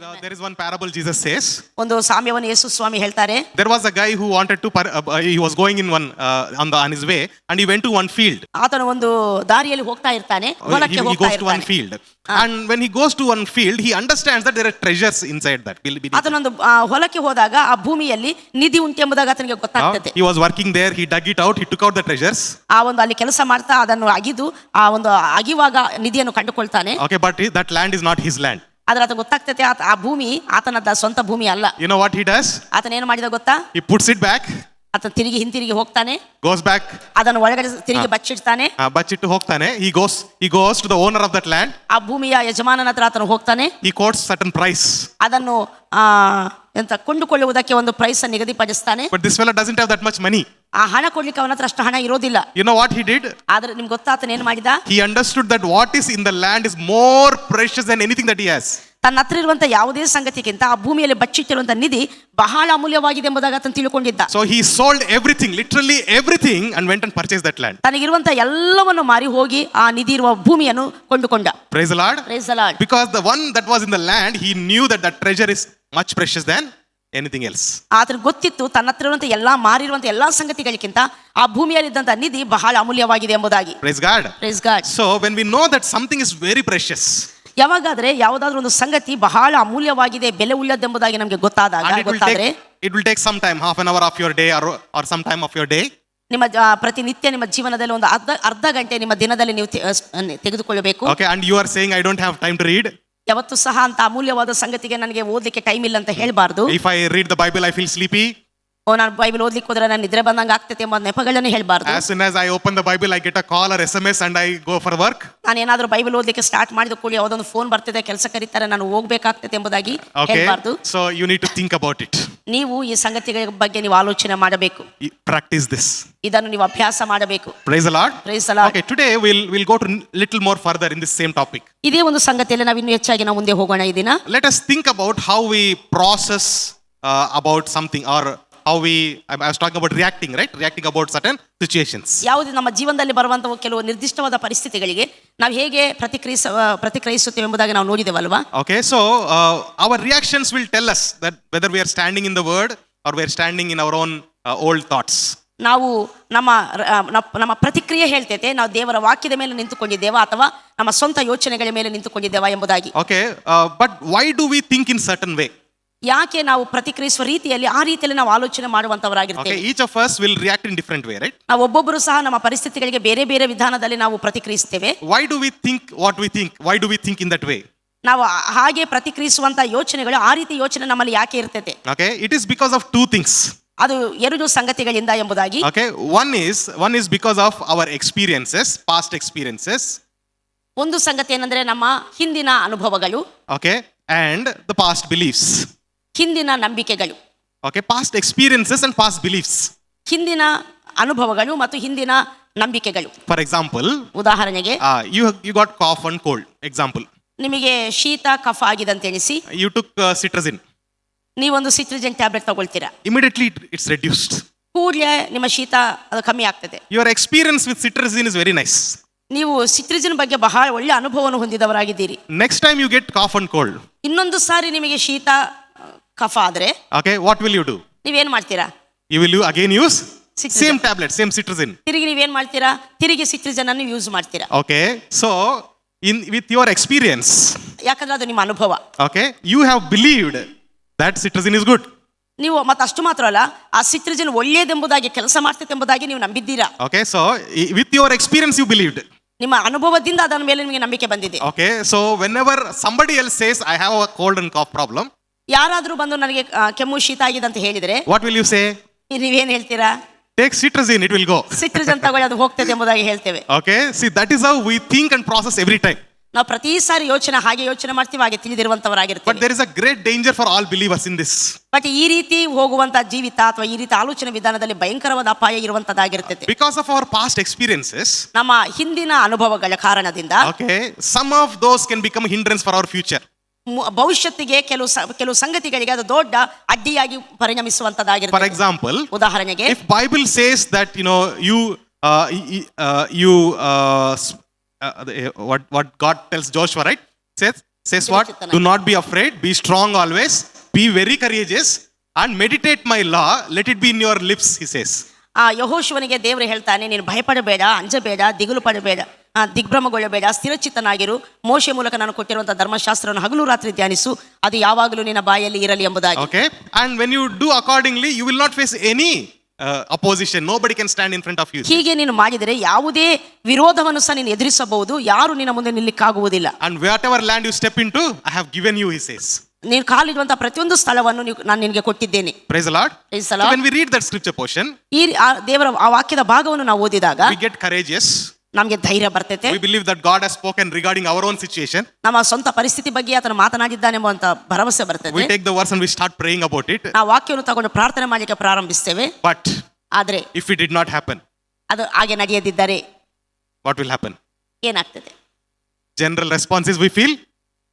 There is one parable Jesus says. ಒಂದು ಸಾಮ್ಯವನ್ನು ಯೇಸು ಸ್ವಾಮಿ ಹೇಳ್ತಾರೆ. There was a guy who wanted to he was going in one on his way and he went to one field. ಆತನು ಒಂದು ದಾರಿಯಲ್ಲಿ ಹೋಗ್ತಾ ಇರ್ತಾನೆ, ಹೊಲಕ್ಕೆ He ಹೋಗ್ತಾ goes to one ಇರ್ತಾನೆ. field and when he goes to one field he understands that there are treasures inside that. ಆತನೊಂದು ಹೊಲಕ್ಕೆ ಹೋದಾಗ ಆ ಭೂಮಿಯಲ್ಲಿ ನಿಧಿ ಉಂಟೆಂಬುದಾಗಿ ಆತನಿಗೆ ಗೊತ್ತಾಗ್ತದೆ. He was working there, he dug it out, he took out the treasures. ಆ ಒಂದು ಅಲ್ಲಿ ಕೆಲಸ ಮಾಡ್ತಾ ಅದನ್ನು ಅಗಿದು ಆ ಒಂದು ಅಗಿವಾಗ ನಿಧಿಯನ್ನು ಕಂಡುಕೊಳ್ತಾನೆ. Okay, but that land is not his land. ಆದ್ರೆ ಆತ ಗೊತ್ತಾಗ್ತದೆ ಆ ಭೂಮಿ ಆತನದ ಸ್ವಂತ ಭೂಮಿ ಅಲ್ಲ. You know what he does? ಆತನ ಏನು ಮಾಡಿದ ಗೊತ್ತಾ? He puts it back. ಆತ ಹಿಂತಿರುಗಿ ಹೋಗ್ತಾನೆ, goes back, ಅದನ್ನು ಒಳಗಡೆ ತಿರುಗಿ ಬಚ್ಚಿಡ್ತಾನೆ. ಬಚ್ಚಿಟ್ಟು ಹೋಗ್ತಾನೆ. He goes to the owner of that land. ಆ ಭೂಮಿಯ ಯಜಮಾನನ ಹತ್ರ ಆತನು ಹೋಗ್ತಾನೆ. He quotes certain price. ಅದನ್ನು ಎಂತ ಕೊಂಡುಕೊಳ್ಳುವುದಕ್ಕೆ ಒಂದು ಪ್ರೈಸ್ ಅನ್ನು ನಿಗದಿಪಡಿಸ್ತಾನೆ. But this fellow doesn't have that much money. ಆ ಹಣ ಕೊಡ್ಲಿಕ್ಕೆ ಅವನ ಹತ್ರ ಅಷ್ಟು ಹಣ ಇರೋದಿಲ್ಲ. You know what he did? ಆದ್ರೆ ನಿಮ್ಗೆ ಗೊತ್ತಾ ಆತನ ಏನು ಮಾಡಿದ? He understood that what is in the land is more precious than anything that he has. ತನ್ನ ಹತ್ರ ಇರುವಂತ ಯಾವುದೇ ಸಂಗತಿಗಿಂತ ಆ ಭೂಮಿಯಲ್ಲಿ ಬಚ್ಚಿಟ್ಟಿರುವಂತ ನಿಧಿ ಬಹಳ ಅಮೂಲ್ಯವಾಗಿದೆ ಎಂಬುದಾಗಿ ಆತನು ತಿಳ್ಕೊಂಡಿದ್ದ. So he sold everything, literally everything, and went and purchased that land. ತನಗಿರುವಂತ ಎಲ್ಲವನ್ನು ಮಾರಿ ಹೋಗಿ ಆ ನಿಧಿ ಇರುವ ಭೂಮಿಯನ್ನು ಕೊಂಡುಕೊಂಡ. Praise the Lord. Praise the Lord. Because the one that was in the land, he knew that that treasure is much precious than anything else. ಆತನಿಗೆ ಗೊತ್ತಿತ್ತು ತನ್ನ ಹತ್ರ ಇರುವಂತ ಎಲ್ಲಾ ಮಾರಿರುವಂತ ಎಲ್ಲಾ ಸಂಗತಿಗಳಿಗಿಂತ ಆ ಭೂಮಿಯಲ್ಲಿದ್ದಂತ ನಿಧಿ ಬಹಳ ಅಮೂಲ್ಯವಾಗಿದೆ ಎಂಬುದಾಗಿ. Praise God. Praise God. So when we know that something is very precious, ಯಾವಾಗಾದ್ರೆ ಯಾವುದಾದ್ರೂ ಒಂದು ಸಂಗತಿ ಬಹಳ ಅಮೂಲ್ಯವಾಗಿದೆ, ಬೆಲೆ ಉಳ್ಳದ್ದೆಂಬುದಾಗಿ ನಮಗೆ ಗೊತ್ತಾದಾಗ ಗೊತ್ತಾದ್ರೆ it will take some time, half an hour of your day or some time of your day. ನಿಮ್ಮ ಪ್ರತಿನಿತ್ಯ ನಿಮ್ಮ ಜೀವನದಲ್ಲಿ ಒಂದು ಅರ್ಧ ಗಂಟೆ ನಿಮ್ಮ ದಿನದಲ್ಲಿ ನೀವು ತೆಗೆದುಕೊಳ್ಳಬೇಕು. Okay, and you are saying I don't have time to read. ಯಾವತ್ತೂ ಸಹ ಅಂತ ಅಮೂಲ್ಯವಾದ ಸಂಗತಿಗೆ ನನಗೆ ಓದಲಿಕ್ಕೆ ಟೈಮ್ ಇಲ್ಲ ಅಂತ ಹೇಳಬಾರ್ದು. If I read the Bible I feel sleepy. ನಾನು ಬೈಬಲ್ ಓದ್ಲಿಕ್ಕೆ ಹೋದ್ರೆ ನಾನು ನಿದ್ರೆ ಬಂದಂಗೆ ಆಗ್ತೈತೆ ಎಂಬ ನೆಪಗಳನ್ನು ಹೇಳಬಾರ್ದು. As soon as I open the Bible I get a call or SMS and I go for work. ನಾನು ಏನಾದರೂ ಬೈಬಲ್ ಓದಲಿಕ್ಕೆ ಸ್ಟಾರ್ಟ್ ಮಾಡಿದ ಕೂಡಲೇ ಯಾವುದೊಂದು ಫೋನ್ ಬರ್ತಿದೆ, ಕೆಲಸ ಕರೀತಾರೆ, ನಾನು ಹೋಗ್ಬೇಕಾಗ್ತೈತೆ ಎಂಬುದಾಗಿ ಹೇಳಬಾರ್ದು. So you need to think about it. ನೀವು ಈ ಸಂಗತಿಗಳ ಬಗ್ಗೆ ನೀವು ಆಲೋಚನೆ ಮಾಡಬೇಕು. Practice this. ಇದನ್ನು ನೀವು ಅಭ್ಯಾಸ ಮಾಡಬೇಕು. Praise the Lord. Praise the Lord. Okay, today we'll go to little more further in this same topic. ಇದೇ ಒಂದು ಸಂಗತಿಯಲ್ಲಿ ನಾವು ಇನ್ನೂ ಹೆಚ್ಚಾಗಿ ನಾವು ಮುಂದೆ ಹೋಗೋಣ ಈ ದಿನ. Let us think about how we process about something, or how I was talking about reacting, right? Reacting about certain situations. ಯಾವುದು ನಮ್ಮ ಜೀವನದಲ್ಲಿ ಬರುವಂತಹ ಕೆಲವು ನಿರ್ದಿಷ್ಟವಾದ ಪರಿಸ್ಥಿತಿಗಳಿಗೆ ನಾವು ಹೇಗೆ ಪ್ರತಿಕ್ರಿಯಿಸುತ್ತೇವೆ ಎಂಬುದಾಗಿ ನಾವು ನೋಡಿದೆವಲ್ವಾ? Okay, so our reactions will tell us that whether we are standing in the word or we are standing in our own old thoughts. ನಾವು ನಮ್ಮ ಪ್ರತಿಕ್ರಿಯೆ ಹೇಳ್ತೈತೆ ನಾವು ದೇವರ ವಾಕ್ಯದ ಮೇಲೆ ನಿಂತುಕೊಂಡಿದ್ದೇವಾ ಅಥವಾ ನಮ್ಮ ಸ್ವಂತ ಯೋಚನೆಗಳ ಮೇಲೆ ನಿಂತುಕೊಂಡಿದ್ದೇವಾ ಎಂಬುದಾಗಿ. Okay, but why do we think in certain way? ಯಾಕೆ ನಾವು ಪ್ರತಿಕ್ರಿಯಿಸುವ ರೀತಿಯಲ್ಲಿ ಆ ರೀತಿಯಲ್ಲಿ ನಾವು ಆಲೋಚನೆ ಮಾಡುವಂತವರಾಗಿರ್ತೇವೆ. Okay, each of us will react in different way, right? ನಾವು ಒಬ್ಬೊಬ್ಬರು ಸಹ ನಮ್ಮ ಪರಿಸ್ಥಿತಿಗಳಿಗೆ ಬೇರೆ ಬೇರೆ ವಿಧಾನದಲ್ಲಿ ನಾವು ಪ್ರತಿಕ್ರಿಯಿಸ್ತೇವೆ. Why do we think what we think? Why do we think in that way? ನಾವು ಹಾಗೆ ಪ್ರತಿಕ್ರಿಯಿಸುವಂತ ಯೋಚನೆಗಳು ಆ ರೀತಿ ಯೋಚನೆ ನಮ್ಮಲ್ಲಿ ಯಾಕೆ ಇರ್ತೈತೆ? Okay, it is because of two things. ಅದು ಎರಡು ಸಂಗತಿಗಳಿಂದ ಎಂಬುದಾಗಿ. Okay, one is because of our experiences, past experiences. ಒಂದು ಸಂಗತಿ ಏನಂದ್ರೆ ನಮ್ಮ ಹಿಂದಿನ ಅನುಭವಗಳು. Okay, and the past beliefs. ಹಿಂದಿನ ನಂಬಿಕೆಗಳು. Okay, past experiences and past beliefs. ಹಿಂದಿನ ಅನುಭವಗಳು ಮತ್ತು ಹಿಂದಿನ ನಂಬಿಕೆಗಳು. For example, ಉದಾಹರಣೆಗೆ you got cough and cold. Example, ನಿಮಗೆ ಶೀತ ಕಫ ಆಗಿದೆ ಅಂತ ಎಣಿಸಿ you took cetirizine. ನೀವೊಂದು ಸಿಟ್ರಿಜಿನ್ ಟ್ಯಾಬ್ಲೆಟ್ ತಗೊಳ್ತೀರಾ. Immediately it's reduced. ಕೂಡಲೇ ನಿಮ್ಮ ಶೀತ ಅದು ಕಮ್ಮಿ ಆಗ್ತದೆ. Your experience with cetirizine is very nice. ನೀವು ಸಿಟ್ರಿಜಿನ್ ಬಗ್ಗೆ ಬಹಳ ಒಳ್ಳೆ ಅನುಭವವನ್ನು ಹೊಂದಿದವರಾಗಿದ್ದೀರಿ. Next time you get cough and cold. ಇನ್ನೊಂದು ಸಾರಿ ನಿಮಗೆ ಶೀತ ಕಫ ಆದ್ರೆ okay, what will you do? ನೀವೇನ್ ಮಾಡ್ತೀರಾ? You will again use same tablet, same cetirizine. ತಿರುಗಿ ನೀವೇನ್ ಮಾಡ್ತೀರಾ? ತಿರುಗಿ ಸಿಟ್ರಿಜಿನ್ ಅನ್ನು ಯೂಸ್ ಮಾಡ್ತೀರಾ. Okay, so with your experience, ಯಾಕಂದ್ರೆ ಅದು ನಿಮ್ಮ ಅನುಭವ. Okay, you have believed that cetirizine is good. ನೀವು ಮತ್ತೆ ಅಷ್ಟು ಮಾತ್ರ ಅಲ್ಲ, ಆ ಸಿಟ್ರಿಜಿನ್ ಒಳ್ಳೆಯದೆಂಬುದಾಗಿ ಕೆಲಸ ಮಾಡ್ತೈತೆ ಎಂಬುದಾಗಿ ನೀವು ನಂಬಿದ್ದೀರಾ. Okay, so with your experience you believed. ನಿಮ್ಮ ಅನುಭವದಿಂದ ಅದರ ಮೇಲೆ ನಿಮಗೆ ನಂಬಿಕೆ ಬಂದಿದೆ. Okay, so whenever somebody else says I have a cold and cough problem, ಯಾರಾದ್ರೂ ಬಂದು ನನಗೆ ಕೆಮ್ಮು ಶೀತ ಆಗಿದೆ ಅಂತ ಹೇಳಿದ್ರೆ what will you say? ನೀವೇನ್ ಹೇಳ್ತೀರಾ? Take cetirizine, it will go. ಸಿಟ್ರಿಜಿನ್ ತಗೊಳ್ಳಿ, ಅದು ಹೋಗ್ತದೆ ಎಂಬುದಾಗಿ ಹೇಳ್ತೇವೆ. Okay, see, that is how we think and process every time. ನಾವು ಪ್ರತಿ ಸಾರಿ ಹಾಗೆ ಯೋಚನೆ ಮಾಡ್ತೀವಿ, ಹಾಗೆ ತಿಳಿದಿರುವಂತವರಾಗಿರ್ತೀವಿ. But there is a great danger for all believers in this. But ಈ ರೀತಿ ಹೋಗುವಂತ ಜೀವಿತ ಅಥವಾ ಈ ರೀತಿ ಆಲೋಚನೆ ವಿಧಾನದಲ್ಲಿ ಭಯಂಕರವಾದ ಅಪಾಯ ಇರುವಂತದ್ದಾಗಿರ್ತದೆ. Because of our past experiences, ನಮ್ಮ ಹಿಂದಿನ ಅನುಭವಗಳ ಕಾರಣದಿಂದ, okay, some of those can become a hindrance for our future. ಭವಿಷ್ಯತ್ತಿಗೆ ಕೆಲವು ಸಂಗತಿಗಳಿಗೆ ಅದು ದೊಡ್ಡ ಅಡ್ಡಿಯಾಗಿ ಪರಿಣಮಿಸುವಂತದ್ದಾಗಿರ್ತದೆ. For example, ಉದಾಹರಣೆಗೆ, if Bible says that what God tells Joshua, right? Says says what? Do not be afraid, be strong always, be very courageous and meditate my law, let it be in your lips, he says. ಆ ಯೆಹೋಶುವನಿಗೆ ದೇವರು ಹೇಳ್ತಾನೆ, ನೀನು ಭಯಪಡಬೇಡ, ಅಂಜಬೇಡ, ದಿಗುಲು ಪಡಬೇಡ, ದಿಗ್ಭ್ರಮಗೊಳ್ಳಬೇಡ, ಸ್ಥಿರಚಿತ್ತನಾಗಿರು. ಮೋಶೆ ಮೂಲಕ ನಾನು ಕೊಟ್ಟಿರುವಂತಹ ಧರ್ಮಶಾಸ್ತ್ರವನ್ನು ಹಗಲು ರಾತ್ರಿ ಧ್ಯಾನಿಸು, ಅದು ಯಾವಾಗಲೂ ನಿನ್ನ ಬಾಯಲ್ಲಿ ಇರಲಿ ಎಂಬುದಾಗಿ. Okay, and when you do accordingly, you will not face any opposition. Nobody can stand in front of you. ಹೀಗೆ ನೀನು ಮಾಡಿದರೆ ಯಾವುದೇ ವಿರೋಧವನ್ನು ಸಹ ನೀನು ಎದುರಿಸಬಹುದು, ಯಾರು ನಿನ್ನ ಮುಂದೆ ನಿಲ್ಲಿಕ್ಕಾಗುವುದಿಲ್ಲ. And whatever land you step into, I have given you, he says. ನೀನು ಕಾಲಿಡುವಂತಹ ಪ್ರತಿಯೊಂದು ಸ್ಥಳವನ್ನು ನಾನು ನಿನಗೆ ಕೊಟ್ಟಿದ್ದೇನೆ. Praise the Lord. Praise the So Lord. when we read that scripture portion, ಈ ದೇವರ ಆ ವಾಕ್ಯದ ಭಾಗವನ್ನು ನಾವು ಓದಿದಾಗ we get courageous. ನಮಗೆ ಧೈರ್ಯ ಬರ್ತೈತೆ. We believe that God has spoken regarding our own situation. ನಮ್ಮ ಸ್ವಂತ ಪರಿಸ್ಥಿತಿ ಬಗ್ಗೆ ಆತನು ಮಾತನಾಡಿದ್ದಾನೆಂಬ ಭರವಸೆ ಬರ್ತದೆ. We take the verse and we start praying about it. ನಾವು ವಾಕ್ಯವನ್ನು ತಗೊಂಡು ಪ್ರಾರ್ಥನೆ ಮಾಡಲಿಕ್ಕೆ ಪ್ರಾರಂಭಿಸ್ತೇವೆ. But ಆದ್ರೆ if it did not happen, ಅದು ಹಾಗೆ ನಡೆಯದಿದ್ದರೆ what will happen? ಏನಾಗ್ತದೆ? General response is we feel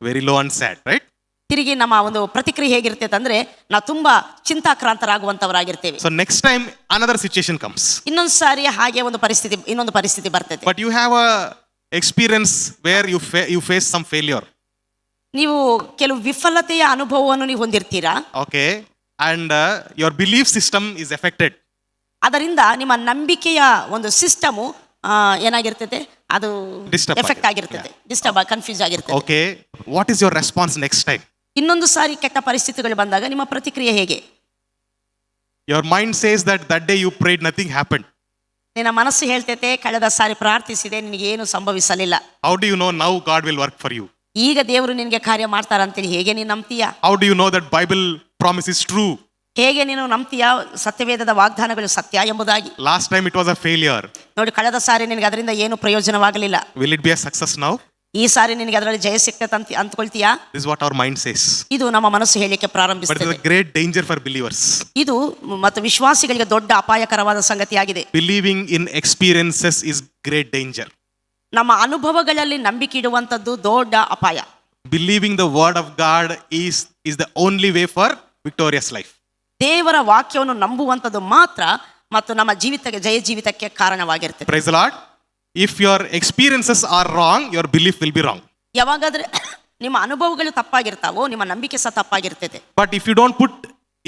very low and sad, right? ತಿರುಗಿ ನಮ್ಮ ಒಂದು ಪ್ರತಿಕ್ರಿಯೆ ಹೇಗಿರ್ತೈತೆ ಅಂದ್ರೆ ನಾವು ತುಂಬಾ ಚಿಂತಾಕ್ರಾಂತರಾಗುವಂತವರಾಗಿರ್ತೇವೆ. So next time another situation comes. ಇನ್ನೊಂದು ಸಾರಿ ಹಾಗೆ ಇನ್ನೊಂದು ಪರಿಸ್ಥಿತಿ ಬರ್ತೈತೆ. But you have a experience where you face some failure. ನೀವು ಕೆಲವು ವಿಫಲತೆಯ ಅನುಭವವನ್ನು ನೀವು ಹೊಂದಿರ್ತೀರಾ. Okay, and your belief system is affected. ಅದರಿಂದ ನಿಮ್ಮ ನಂಬಿಕೆಯ ಒಂದು ಸಿಸ್ಟಮು ಏನಾಗಿರ್ತೈತೆ, ಅದು ಎಫೆಕ್ಟ್ ಆಗಿರ್ತದೆ, ಡಿಸ್ಟರ್ಬ್ ಕನ್ಫ್ಯೂಸ್ ಆಗಿರ್ತದೆ. Okay, what is your response next time? ಇನ್ನೊಂದು ಸಾರಿ ಕೆಟ್ಟ ಪರಿಸ್ಥಿತಿಗಳು ಬಂದಾಗ ನಿಮ್ಮ ಪ್ರತಿಕ್ರಿಯೆ ಹೇಗೆ? Your mind says that day you prayed, nothing happened. ನಿನ್ನ ಮನಸ್ಸು ಹೇಳ್ತೈತೆ, ಕಳೆದ ಸಾರಿ ಪ್ರಾರ್ಥಿಸಿದೆ, ನಿನಗೆ ಏನು ಸಂಭವಿಸಲಿಲ್ಲ. How do you know now God will work for you? ಈಗ ದೇವರು ನಿನಗೆ ಕಾರ್ಯ ಮಾಡ್ತಾರಂತೇಳಿ ಹೇಗೆ ನೀನು ನಂಬ್ತೀಯಾ? How do you know that Bible promise is true? ಹೇಗೆ ನೀನು ನಂಬ್ತೀಯಾ ಸತ್ಯವೇದದ ವಾಗ್ದಾನಗಳು ಸತ್ಯ ಎಂಬುದಾಗಿ? Last time it was a failure. ನೋಡಿ, ಕಳೆದ ಸಾರಿ ನಿನಗೆ ಅದರಿಂದ ಏನು ಪ್ರಯೋಜನವಾಗಲಿಲ್ಲ. Will it be a success now? ಈ ಸಾರಿ ನಿನಗೆ ಅದರಲ್ಲಿ ಜಯ ಸಿಕ್ತದೆ ಅಂತ ಅಂದ್ಕೊಳ್ತೀಯಾ? This is what our mind says. ಇದು ನಮ್ಮ ಮನಸ್ಸು ಹೇಳಿಕೆ But ಪ್ರಾರಂಭಿಸುತ್ತದೆ. it is a great danger for believers. ಇದು ಮತ್ತು ವಿಶ್ವಾಸಿಗಳಿಗೆ ದೊಡ್ಡ ಅಪಾಯಕರವಾದ ಸಂಗತಿಯಾಗಿದೆ. Believing in experiences is great danger. ನಮ್ಮ ಅನುಭವಗಳಲ್ಲಿ ನಂಬಿಕೆ ಇಡುವಂತದ್ದು ದೊಡ್ಡ ಅಪಾಯ. Believing the word of God is the only way for victorious life. ದೇವರ ವಾಕ್ಯವನ್ನು ನಂಬುವಂತದ್ದು ಮಾತ್ರ ಮತ್ತು ನಮ್ಮ ಜೀವಿತಕ್ಕೆ ಜಯ ಜೀವಿತಕ್ಕೆ ಕಾರಣವಾಗಿರ್ತದೆ. Praise the Lord. If your experiences are wrong, your belief will be wrong. ಯಾವಾಗಾದ್ರೆ ನಿಮ್ಮ ಅನುಭವಗಳು ತಪ್ಪಾಗಿರ್ತಾವೋ, ನಿಮ್ಮ ನಂಬಿಕೆ ಸಹ ತಪ್ಪಾಗಿರ್ತದೆ. But if you don't put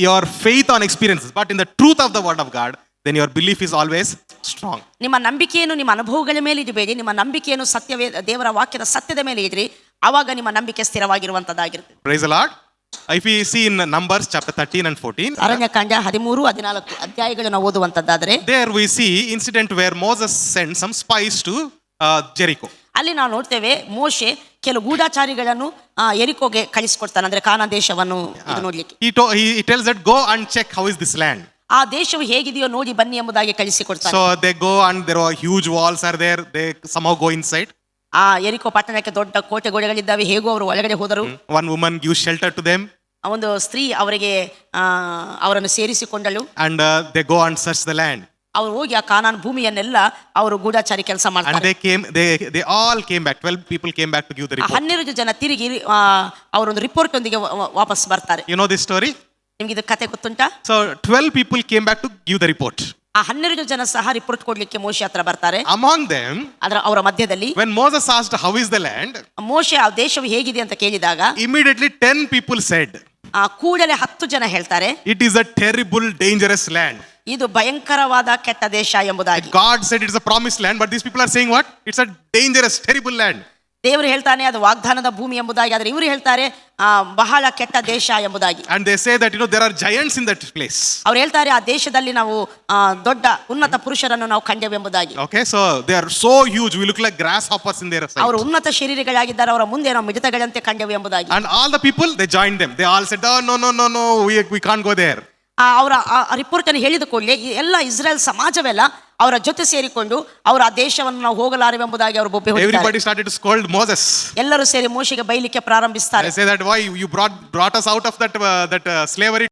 your faith on experiences, but in the truth of the word of God, then your belief is always strong. ನಿಮ್ಮ ನಂಬಿಕೆಯನ್ನು ನಿಮ್ಮ ಅನುಭವಗಳ ಮೇಲೆ ಇಡಬೇಡಿ, ನಿಮ್ಮ ನಂಬಿಕೆಯನ್ನು ದೇವರ ವಾಕ್ಯದ ಸತ್ಯದ ಮೇಲೆ ಇಡ್ರಿ, ಆವಾಗ ನಿಮ್ಮ ನಂಬಿಕೆ ಸ್ಥಿರವಾಗಿರುವಂತದ್ದಾಗಿರ್ತದೆ. Praise the Lord. If we see in Numbers chapter 13 and 14, Aranya Kanda 13-14 ಅಧ್ಯಾಯಗಳನ್ನು ಓದುವಂತದ್ದಾದರೆ, there we see incident where Moses sent some spies to Jericho. ಅಲ್ಲಿ ನಾವು ನೋಡ್ತೇವೆ, ಮೋಶೆ ಕೆಲವು ಗೂಢಚಾರಿಗಳನ್ನು ಎರಿಕೋಗೆ ಕಳಿಸಿಕೊಡ್ತಾನೆ, ಅಂದ್ರೆ ಕಾನಾನ್ ದೇಶವನ್ನು ಇದು ನೋಡ್ಲಿಕ್ಕೆ. He tells that go and check how is this land. ಆ ದೇಶವು ಹೇಗಿದೆಯೋ ನೋಡಿ ಬನ್ನಿ ಎಂಬುದಾಗಿ ಕಳಿಸಿಕೊಡ್ತಾನೆ. So they go and there are huge walls are there. They somehow go inside. ಆ ಎರಿಕೋ ಪಟ್ಟಣಕ್ಕೆ ದೊಡ್ಡ ಕೋಟೆ ಗೋಡೆಗಳಿದ್ದಾವೆ. ಹೇಗೋ ಅವರು ಒಳಗಡೆ ಹೋದರು. One woman gives shelter to them. ಒಂದು ಸ್ತ್ರೀ ಅವರಿಗೆ ಅವರನ್ನು ಸೇರಿಸಿಕೊಂಡಳು. And they go and search the land. ಅವರು ಹೋಗಿ ಆ ಕಾನಾನ್ ಭೂಮಿಯನ್ನೆಲ್ಲ ಅವರು ಗೂಢಚಾರಿ ಕೆಲಸ ಮಾಡ್ತಾರೆ. And they all came back. 12 people came back to give the report. 12 ಜನ ತಿರುಗಿ ಅವರೊಂದು ರಿಪೋರ್ಟ್ ಒಂದಿಗೆ ವಾಪಸ್ ಬರ್ತಾರೆ. You know this story? ನಿಮ್ಗೆ ಇದು ಕತೆ ಗೊತ್ತುಂಟಾ? So 12 people came back to give the report. ಆ 12 ಜನ ಸಹ ರಿಪೋರ್ಟ್ ಕೊಡ್ಲಿಕ್ಕೆ ಮೋಶೆ ಹತ್ರ ಬರ್ತಾರೆ. Among them, ಅವರ ಮಧ್ಯದಲ್ಲಿ when Moses asked how is the land, ಮೋಶೆ ಆ ದೇಶವು ಹೇಗಿದೆ ಅಂತ ಕೇಳಿದಾಗ immediately 10 people said, ಕೂಡಲೇ 10 ಜನ ಹೇಳ್ತಾರೆ, it is a terrible dangerous land. ಇದು ಭಯಂಕರವಾದ ಕೆಟ್ಟ ದೇಶ ಎಂಬುದಾಗಿ. God said it's a promised land, but these people are saying what? It's a dangerous, terrible land. ದೇವರು ಹೇಳ್ತಾನೆ ಅದು ವಾಗ್ದಾನದ ಭೂಮಿ ಎಂಬುದಾಗಿ, ಆದ್ರೆ ಇವರು ಹೇಳ್ತಾರೆ ಬಹಳ ಕೆಟ್ಟ ದೇಶ ಎಂಬುದಾಗಿ. And they say that there are giants in that place. ಅವ್ರು ಹೇಳ್ತಾರೆ ಆ ದೇಶದಲ್ಲಿ ನಾವು ದೊಡ್ಡ ಉನ್ನತ ಪುರುಷರನ್ನು ನಾವು ಕಂಡೆವು ಎಂಬುದಾಗಿ. Okay, so they are so huge, we look like grasshoppers in their sight. ಅವರು ಉನ್ನತ ಶರೀರಗಳಾಗಿದ್ದಾರೆ, ಅವರ ಮುಂದೆ ನಾವು ಮಿಡತೆಗಳಂತೆ ಕಂಡೆವು ಎಂಬುದಾಗಿ. And all the people, they joined them. They all said, oh, no, we can't go there. ಅವರ ರಿಪೋರ್ಟ್ ಅನ್ನು ಹೇಳಿದ ಕೂಡಲೇ ಎಲ್ಲ ಇಸ್ರೇಲ್ ಸಮಾಜವೆಲ್ಲ ಅವರ ಜೊತೆ ಸೇರಿಕೊಂಡು ಅವರ ಆ ದೇಶವನ್ನು ನಾವು ಹೋಗಲಾರೆವೆಂಬುದಾಗಿ ಅವರು ಬೊಬ್ಬೆ ಹೊಡೆದರು. Everybody started to scold Moses. ಎಲ್ಲರೂ ಸೇರಿ ಮೋಶೆಗೆ ಬೈಲಿಕ್ಕೆ ಪ್ರಾರಂಭಿಸ್ತಾರೆ. They say that why you brought us out of that slavery.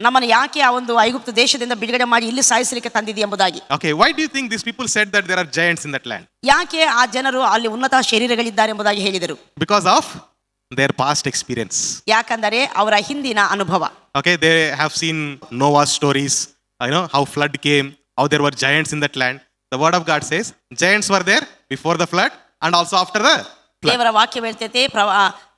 ನಮ್ಮನ್ನು ಯಾಕೆ ಆ ಒಂದು ಐಗುಪ್ತ ದೇಶದಿಂದ ಬಿಡುಗಡೆ ಮಾಡಿ ಇಲ್ಲಿ ಸಾಯಿಸಲಿಕ್ಕೆ ತಂದಿದೆ ಎಂಬುದಾಗಿ. Okay, why do you think these people said that there are giants in that land? ಯಾಕೆ ಆ ಜನರು ಅಲ್ಲಿ ಉನ್ನತ ಶರೀರಗಳಿದ್ದಾರೆ ಎಂಬುದಾಗಿ ಹೇಳಿದರು? Because of their past experience. ಯಾಕಂದರೆ ಅವರ ಹಿಂದಿನ ಅನುಭವ. Okay, they have seen Noah's stories, how flood came, how there were giants in that land. The word of God says giants were there before the flood and also after the ದೇವರ ವಾಕ್ಯ ಹೇಳ್ತೈತೆ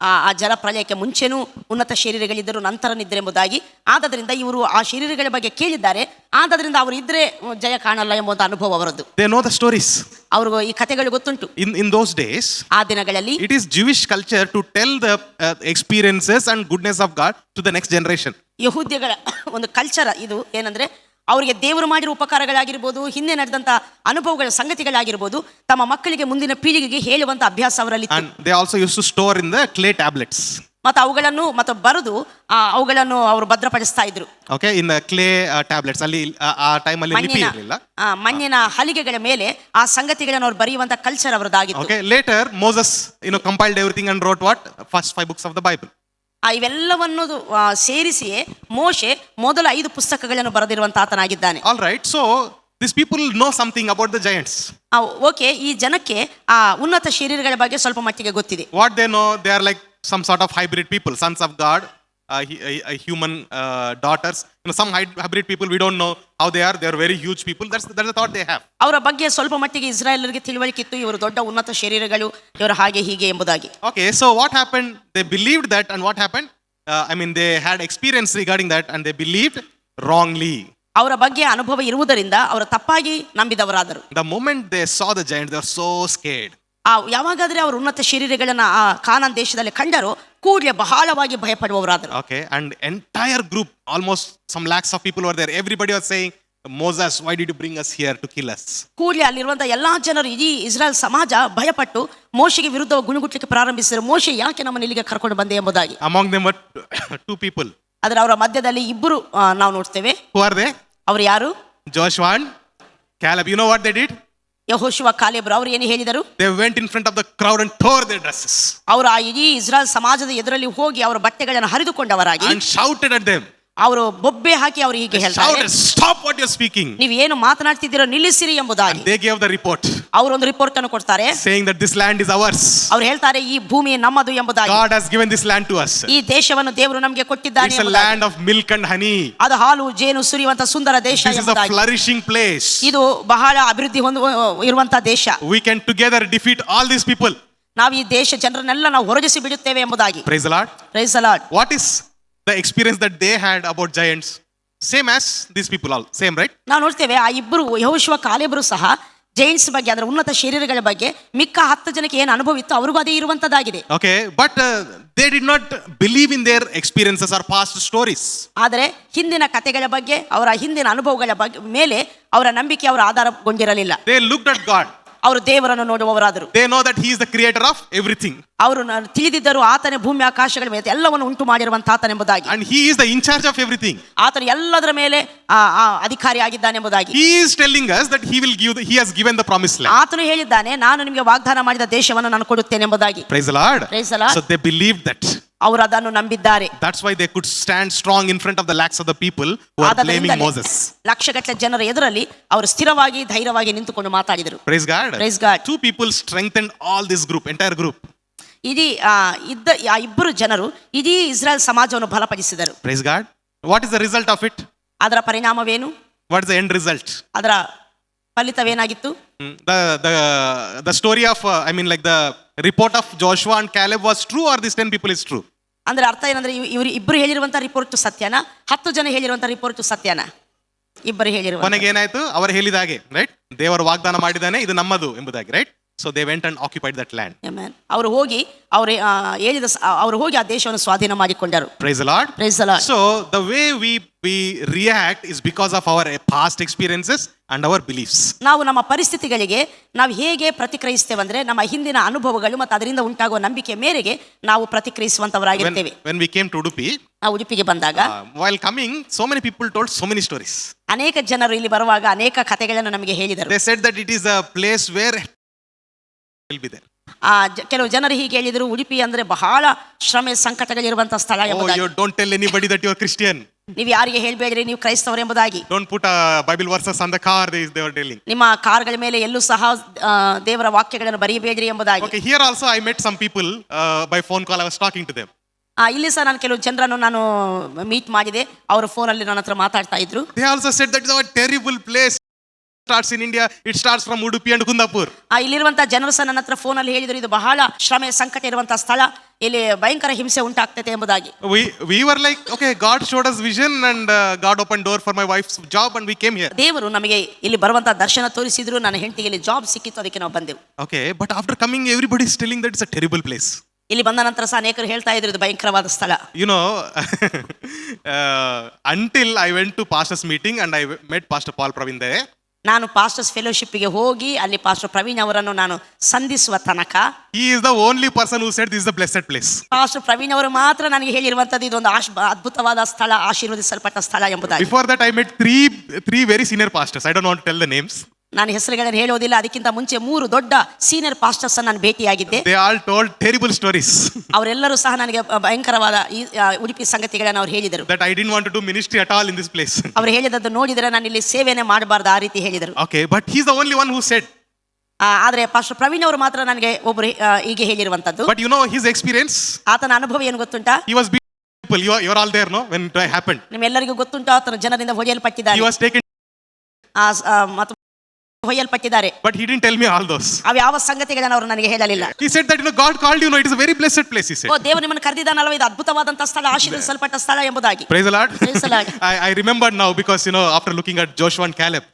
ಆ ಜಲ ಪ್ರಳಯಕ್ಕೆ ಮುಂಚೆನೂ ಉನ್ನತ ಶರೀರಗಳಿದ್ದರು, ನಂತರ ನಿದ್ರೆ ಎಂಬುದಾಗಿ. ಆದ್ದರಿಂದ ಇವರು ಆ ಶರೀರಗಳ ಬಗ್ಗೆ ಕೇಳಿದ್ದಾರೆ, ಆದ್ದರಿಂದ ಅವರು ಇದ್ರೆ ಜಯ ಕಾಣಲ್ಲ ಎಂಬುದು ಅನುಭವ ಅವರದ್ದು. They know the stories. ಅವ್ರಿಗೂ ಈ ಕಥೆಗಳು ಗೊತ್ತುಂಟು. In those days, ಆ ದಿನಗಳಲ್ಲಿ it is Jewish culture to tell the experiences and goodness of God to the next generation. ಯಹೂದ್ಯಗಳ ಒಂದು ಕಲ್ಚರ್ ಇದು ಏನಂದ್ರೆ, ಅವರಿಗೆ ದೇವರು ಮಾಡಿರುವ ಉಪಕಾರಗಳಾಗಿರ್ಬೋದು, ಹಿಂದೆ ನಡೆದಂತ ಅನುಭವಗಳ ಸಂಗತಿಗಳಾಗಿರ್ಬೋದು, ತಮ್ಮ ಮಕ್ಕಳಿಗೆ ಮುಂದಿನ ಪೀಳಿಗೆಗೆ ಹೇಳುವಂತ ಅಭ್ಯಾಸ ಅವರಲ್ಲಿ. And they also used to store in the clay tablets. ಮತ್ತು ಅವುಗಳನ್ನು ಬರೆದು ಅವುಗಳನ್ನು ಅವರು ಭದ್ರಪಡಿಸ್ತಾ ಇದ್ರು. Okay, in the clay tablets. ಅಲ್ಲಿ ಆ ಟೈಮ್ ಅಲ್ಲಿ ಲಿಪಿ ಇರಲಿಲ್ಲ. ಮಣ್ಣಿನ ಹಲಿಗೆಗಳ ಮೇಲೆ ಆ ಸಂಗತಿಗಳನ್ನು ಅವರು ಬರೆಯುವಂತ culture ಅವರದಾಗಿತ್ತು. Okay, later Moses compiled everything and wrote what? First 5 books of the Bible. ಇವೆಲ್ಲವನ್ನು ಸೇರಿಸಿಯೇ ಮೋಶೆ ಮೊದಲ 5 ಪುಸ್ತಕಗಳನ್ನು ಬರೆದಿರುವಂತ ಆತನಾಗಿದ್ದಾನೆ. All right, so these people know something about the giants. Okay, ಈ ಜನಕ್ಕೆ ಆ ಉನ್ನತ ಶರೀರಗಳ ಬಗ್ಗೆ ಸ್ವಲ್ಪ ಮಟ್ಟಿಗೆ ಗೊತ್ತಿದೆ. What they know, they are like some sort of hybrid people, sons of God, human daughters. Some hybrid people, we don't know how they are. They are very huge people. That's the thought they have. ಅವರ ಬಗ್ಗೆ ಸ್ವಲ್ಪ ಮಟ್ಟಿಗೆ ಇಸ್ರಾಯೇಲರಿಗೆ ತಿಳುವಳಿಕೆ ಇತ್ತು, ಇವರು ದೊಡ್ಡ ಉನ್ನತ ಶರೀರಗಳು, ಇವರು ಹಾಗೆ ಹೀಗೆ ಎಂಬುದಾಗಿ. Okay, so what happened? They believed that, and what happened? They had experience regarding that, and they believed wrongly. ಅವರ ಬಗ್ಗೆ ಅನುಭವ ಇರುವುದರಿಂದ ಅವರು ತಪ್ಪಾಗಿ ನಂಬಿದವರಾದರು. The moment they saw the giant, they were so scared. ಯಾವಾಗಾದ್ರೆ ಅವರು ಉನ್ನತ ಶರೀರಗಳನ್ನ ಆ ಕಾನಾನ್ ದೇಶದಲ್ಲಿ ಕಂಡರೋ ಕೂಡಲೇ ಬಹಳವಾಗಿ ಭಯಪಡುವವರಾದರು. Okay, and entire group, almost some lakhs of people were there. Everybody was saying, Moses, why did you bring us here to kill us? ಕೂಡಲೇ ಅಲ್ಲಿರುವಂತಹ ಎಲ್ಲಾ ಜನರು, ಇಡೀ ಇಸ್ರಾಯೇಲ್ ಸಮಾಜ ಭಯಪಟ್ಟು ಮೋಶೆಗೆ ವಿರುದ್ಧ ಗುಣಗುಟ್ಟಲಿಕ್ಕೆ ಪ್ರಾರಂಭಿಸಿದರು. ಮೋಶೆ ಯಾಕೆ ನಮ್ಮನ್ನು ಇಲ್ಲಿಗೆ ಕರ್ಕೊಂಡು ಬಂದೆ ಎಂಬುದಾಗಿ. Among them were 2 people. ಆದರೆ ಅವರ ಮಧ್ಯದಲ್ಲಿ ಇಬ್ಬರು ನಾವು ನೋಡ್ತೇವೆ. Who are they? ಅವರು ಯಾರು? Joshua and Caleb. You know what they did? ಯೆಹೋಶುವ ಕಾಲೇಬರು. ಅವರು ಏನು ಹೇಳಿದರು? They went in front of the crowd and tore their dresses. ಅವರು ಆ ಇಡೀ ಇಸ್ರಾಯೇಲ್ ಸಮಾಜದ ಎದುರಲ್ಲಿ ಹೋಗಿ ಅವರ ಬಟ್ಟೆಗಳನ್ನು ಹರಿದುಕೊಂಡವರಾಗಿ and shouted at them. ಅವರು ಬೊಬ್ಬೆ ಹಾಕಿ ಅವರು ಹೀಗೆ ಹೇಳ್ತಾರೆ, stop what you are speaking. ನೀವು ಏನು ಮಾತನಾಡ್ತಿದ್ದೀರೋ ನಿಲ್ಲಿಸಿರಿ ಎಂಬುದಾಗಿ. They gave the report. ಅವರು ಒಂದು ರಿಪೋರ್ಟ್ ಅನ್ನು ಕೊಡ್ತಾರೆ, saying that this land is ours. ಅವರು ಹೇಳ್ತಾರೆ ಈ ಭೂಮಿ ನಮ್ಮದು ಎಂಬುದಾಗಿ. God has given this land to us. ಈ ದೇಶವನ್ನು ದೇವರು ನಮಗೆ ಕೊಟ್ಟಿದ್ದಾನೆ. It's a land of milk and honey. ಅದು ಹಾಲು ಜೇನು ಸುರಿಯುವಂತ ಸುಂದರ ದೇಶ. This is a flourishing place. ಇದು ಬಹಳ ಅಭಿವೃದ್ಧಿ ಇರುವಂತ ದೇಶ. We can together defeat all these people. ನಾವು ಈ ದೇಶ ಜನರನ್ನೆಲ್ಲ ನಾವು ಹೊರಡಿಸಿ ಬಿಡುತ್ತೇವೆ ಎಂಬುದಾಗಿ. Praise the Lord. Praise the Lord. What is the experience that they had about giants? Same as these people all. Same, right? ನಾವು ನೋಡ್ತೇವೆ ಆ ಇಬ್ಬರು ಯೆಹೋಶುವ ಕಾಲೇಬರು ಸಹ ಜೈಂಟ್ಸ್ ಬಗ್ಗೆ, ಅಂದ್ರೆ ಉನ್ನತ ಶರೀರಗಳ ಬಗ್ಗೆ ಮಿಕ್ಕ 10 ಜನಕ್ಕೆ ಏನು ಅನುಭವ ಇತ್ತು ಅವ್ರಿಗೂ ಅದೇ ಇರುವಂತದ್ದಾಗಿದೆ. Okay, but they did not believe in their experiences or past stories. ಆದರೆ ಹಿಂದಿನ ಕಥೆಗಳ ಬಗ್ಗೆ, ಅವರ ಹಿಂದಿನ ಅನುಭವಗಳ ಬಗ್ಗೆ ಮೇಲೆ ಅವರ ನಂಬಿಕೆ ಅವರ ಆಧಾರಗೊಂಡಿರಲಿಲ್ಲ. They looked at God. ಅವರು ದೇವರನ್ನು ನೋಡುವವರಾದರು. They know that he is the creator of everything. ಅವರು ತಿಳಿದಿದ್ದರು ಆತನೇ ಭೂಮಿ ಆಕಾಶಗಳ ಮೇಲೆ ಎಲ್ಲವನ್ನು ಉಂಟು ಮಾಡಿರುವಂತ ಆತನೆಂಬುದಾಗಿ. And he is the in charge of everything. ಆತನು ಎಲ್ಲದರ ಮೇಲೆ ಅಧಿಕಾರಿ ಆಗಿದ್ದಾನೆಂಬುದಾಗಿ. He is telling us that he has given the promised land. ಆತನು ಹೇಳಿದ್ದಾನೆ, ನಾನು ನಿಮಗೆ ವಾಗ್ದಾನ ಮಾಡಿದ ದೇಶವನ್ನು ನಾನು ಕೊಡುತ್ತೇನೆ ಎಂಬುದಾಗಿ. Praise the Lord. Praise the Lord. So they believed that. ಅವರು ಅದನ್ನು ನಂಬಿದ್ದಾರೆ. That's why they could stand strong in front of the lakhs of the people who are blaming Moses. ಲಕ್ಷಗಟ್ಟಲೆ ಜನರ ಎದುರಲ್ಲಿ ಅವರು ಸ್ಥಿರವಾಗಿ ಧೈರ್ಯವಾಗಿ ನಿಂತುಕೊಂಡು ಮಾತಾಡಿದರು. Praise God. Praise God. 2 people strengthened all this group, entire group. ಇಡೀ ಆ ಇಬ್ಬರು ಜನರು ಇಡೀ ಇಸ್ರಾಯೇಲ್ ಸಮಾಜವನ್ನು ಬಲಪಡಿಸಿದರು. Praise God. What is the result of it? ಅದರ ಪರಿಣಾಮವೇನು? What is the end result? ಅದರ ಫಲಿತವೇನಾಗಿತ್ತು? The story of like the report of Joshua and Caleb was true, or these 10 people is true? ಅಂದ್ರೆ ಅರ್ಥ ಏನಂದ್ರೆ, ಇವರು ಇಬ್ಬರು ಹೇಳಿರುವಂತ ರಿಪೋರ್ಟ್ ಸತ್ಯನಾ, 10 ಜನ ಹೇಳಿರುವಂತ report ಸತ್ಯನಾ? ಇಬ್ಬರು ಹೇಳಿರುವ ಕೊನೆಗೆ ಏನಾಯ್ತು? ಅವರು ಹೇಳಿದ ಹಾಗೆ, ರೈಟ್, ದೇವರು ವಾಗ್ದಾನ ಮಾಡಿದ್ದಾನೆ, ಇದು ನಮ್ಮದು ಎಂಬುದಾಗಿ, right. So they went and occupied that land. Amen. ಅವರು ಹೋಗಿ ಆ ದೇಶವನ್ನು ಸ್ವಾಧೀನ ಮಾಡಿಕೊಂಡರು. Praise the Lord. Praise the Lord. So the way we react is because of our past experiences and our beliefs. ನಾವು ನಮ್ಮ ಪರಿಸ್ಥಿತಿಗಳಿಗೆ ನಾವು ಹೇಗೆ ಪ್ರತಿಕ್ರಿಯಿಸ್ತೇವೆ ಅಂದ್ರೆ, ನಮ್ಮ ಹಿಂದಿನ ಅನುಭವಗಳು ಮತ್ತು ಅದರಿಂದ ಉಂಟಾಗುವ ನಂಬಿಕೆ ಮೇರೆಗೆ ನಾವು ಪ್ರತಿಕ್ರಿಯಿಸುವಂತವರಾಗಿರ್ತೇವೆ. When we came to Udupi, ನಾವು ಉಡುಪಿಗೆ ಬಂದಾಗ while coming, so many people told so many stories. ಅನೇಕ ಜನರು ಇಲ್ಲಿ ಬರುವಾಗ ಅನೇಕ ಕಥೆಗಳನ್ನು ನಮಗೆ ಹೇಳಿದರು. They said that it is a place where will be there. ಕೆಲವು ಜನರು ಹೀಗೆ ಹೇಳಿದರು, ಉಡುಪಿ ಅಂದ್ರೆ ಬಹಳ ಶ್ರಮೆ ಸಂಕಟಗಳಿರುವಂತಹ ಸ್ಥಳ ಎಂಬುದಾಗಿ. You don't tell anybody that you are Christian. ನೀವು ಯಾರಿಗೆ ಹೇಳಬೇಡ್ರಿ ನೀವು ಕ್ರೈಸ್ತವರು ಎಂಬುದಾಗಿ. Don't put Bible verses on the car, they were telling. ನಿಮ್ಮ ಕಾರ್ಗಳ ಮೇಲೆ ಎಲ್ಲೂ ಸಹ ದೇವರ ವಾಕ್ಯಗಳನ್ನು ಬರೆಯಬೇಡ್ರಿ ಎಂಬುದಾಗಿ. Okay, here also I met some people by phone call. I was talking to them. ಇಲ್ಲಿ ಸಹ ನಾನು ಕೆಲವು ಜನರನ್ನು ನಾನು ಮೀಟ್ ಮಾಡಿದೆ, ಅವರು ಫೋನಲ್ಲಿ ನನ್ನ ಹತ್ರ ಮಾತಾಡ್ತಾ ಇದ್ರು. They also said that is a terrible place. starts in India, it starts from Udupi and Kundapur. ಇಲ್ಲಿರುವಂತಹ ಜನರು ಸಹ ನನ್ನ ಹತ್ರ ಫೋನಲ್ಲಿ ಹೇಳಿದ್ರು, ಇದು ಬಹಳ ಶ್ರಮೆ ಸಂಕಟ ಇರುವಂತಹ ಸ್ಥಳ, ಇಲ್ಲಿ ಭಯಂಕರ ಹಿಂಸೆ ಉಂಟಾಗ್ತದೆ ಎಂಬುದಾಗಿ. We were like, okay, God showed us vision and God opened door for my wife's job and we came here. ದೇವರು ನಮಗೆ ಇಲ್ಲಿ ಬರುವಂತಹ ದರ್ಶನ ತೋರಿಸಿದ್ರು, ನನ್ನ ಹೆಂಡತಿಗೆ ಇಲ್ಲಿ ಜಾಬ್ ಸಿಕ್ಕಿತ್ತು, ಅದಕ್ಕೆ ನಾವು ಬಂದೆವು. Okay, but after coming, everybody is telling that it's a terrible place. ಇಲ್ಲಿ ಬಂದ ನಂತರ ಸಹ ಅನೇಕರು ಹೇಳ್ತಾ ಇದ್ರು ಇದು ಭಯಂಕರವಾದ ಸ್ಥಳ. You know, until I went to pastor's meeting and I met Pastor Paul Pravin there. ನಾನು ಪಾಸ್ಟರ್ಸ್ ಫೆಲೋಶಿಪ್ಗೆ ಹೋಗಿ ಅಲ್ಲಿ ಪಾಸ್ಟರ್ ಪ್ರವೀಣ್ ಅವರನ್ನು ನಾನು ಸಂಧಿಸುವ ತನಕ He is the only person who said this is the blessed place. Pastor Praveen ಅವರು ಮಾತ್ರ ನನಗೆ ಹೇಳಿರುವಂತದ್ದು ಇದೊಂದು ಅದ್ಭುತವಾದ ಸ್ಥಳ, ಆಶೀರ್ವದಿಸಲ್ಪಟ್ಟ ಸ್ಥಳ ಎಂಬುದಾಗಿ. Before that I met three very senior pastors. I don't want to tell the names. ನಾನು ಹೆಸರುಗಳನ್ನು ಹೇಳೋದಿಲ್ಲ. ಅದಕ್ಕಿಂತ ಮುಂಚೆ 3 ದೊಡ್ಡ ಸೀನಿಯರ್ ಪಾಸ್ಟರ್ಸ್ ನಾನು ಭೇಟಿಯಾಗಿದ್ದೆ. They all told terrible stories. ಅವರೆಲ್ಲರೂ ಸಹ ನನಗೆ ಭಯಂಕರವಾದ ಈ ಉಡುಪಿ ಸಂಗತಿಗಳನ್ನು ಅವರು ಹೇಳಿದರು. That I didn't want to do ministry at all in this place. ಅವರು ಹೇಳಿದದ್ದು ನೋಡಿದರೆ ನಾನು ಇಲ್ಲಿ ಸೇವೆನೇ ಮಾಡಬಾರ್ದು ಆ ರೀತಿ ಹೇಳಿದರು. Okay, but he's the only one who said. ಆದ್ರೆ ಪಾಸ್ಟರ್ ಪ್ರವೀಣ್ ಅವರು ಮಾತ್ರ ನನಗೆ ಒಬ್ಬರು ಹೀಗೆ ಹೇಳಿರುವಂತದ್ದು. But you know his experience. ಆತನ ಅನುಭವ ಏನು ಗೊತ್ತುಂಟಾ? He was beaten people. You're all there, no? When it happened. ನಿಮ್ಮೆಲ್ಲರಿಗೂ ಗೊತ್ತುಂಟು, ಆತನ ಜನರಿಂದ ಹೊಡೆಯಲ್ಪಟ್ಟಿದ್ದಾನೆ. He was taken. ಮತ್ತು ಹೊಯ್ಯಲ್ಪಟ್ಟಿದ್ದಾರೆ. But he didn't tell me all those. ಅವು ಯಾವ ಸಂಗತಿಗಳನ್ನು ಅವರು ನನಗೆ ಹೇಳಲಿಲ್ಲ. He said that God called you, no, it is a very blessed place, he said. ದೇವರು ನಿಮ್ಮನ್ನು ಕರೆದಿದ್ದಾನಲ್ವ, ಇದು ಅದ್ಭುತವಾದಂತಹ ಸ್ಥಳ, ಆಶೀರ್ವದಿಸಲ್ಪಟ್ಟ ಸ್ಥಳ ಎಂಬುದಾಗಿ. Praise the Lord. Praise the Lord. I remembered now because after looking at Joshua and Caleb.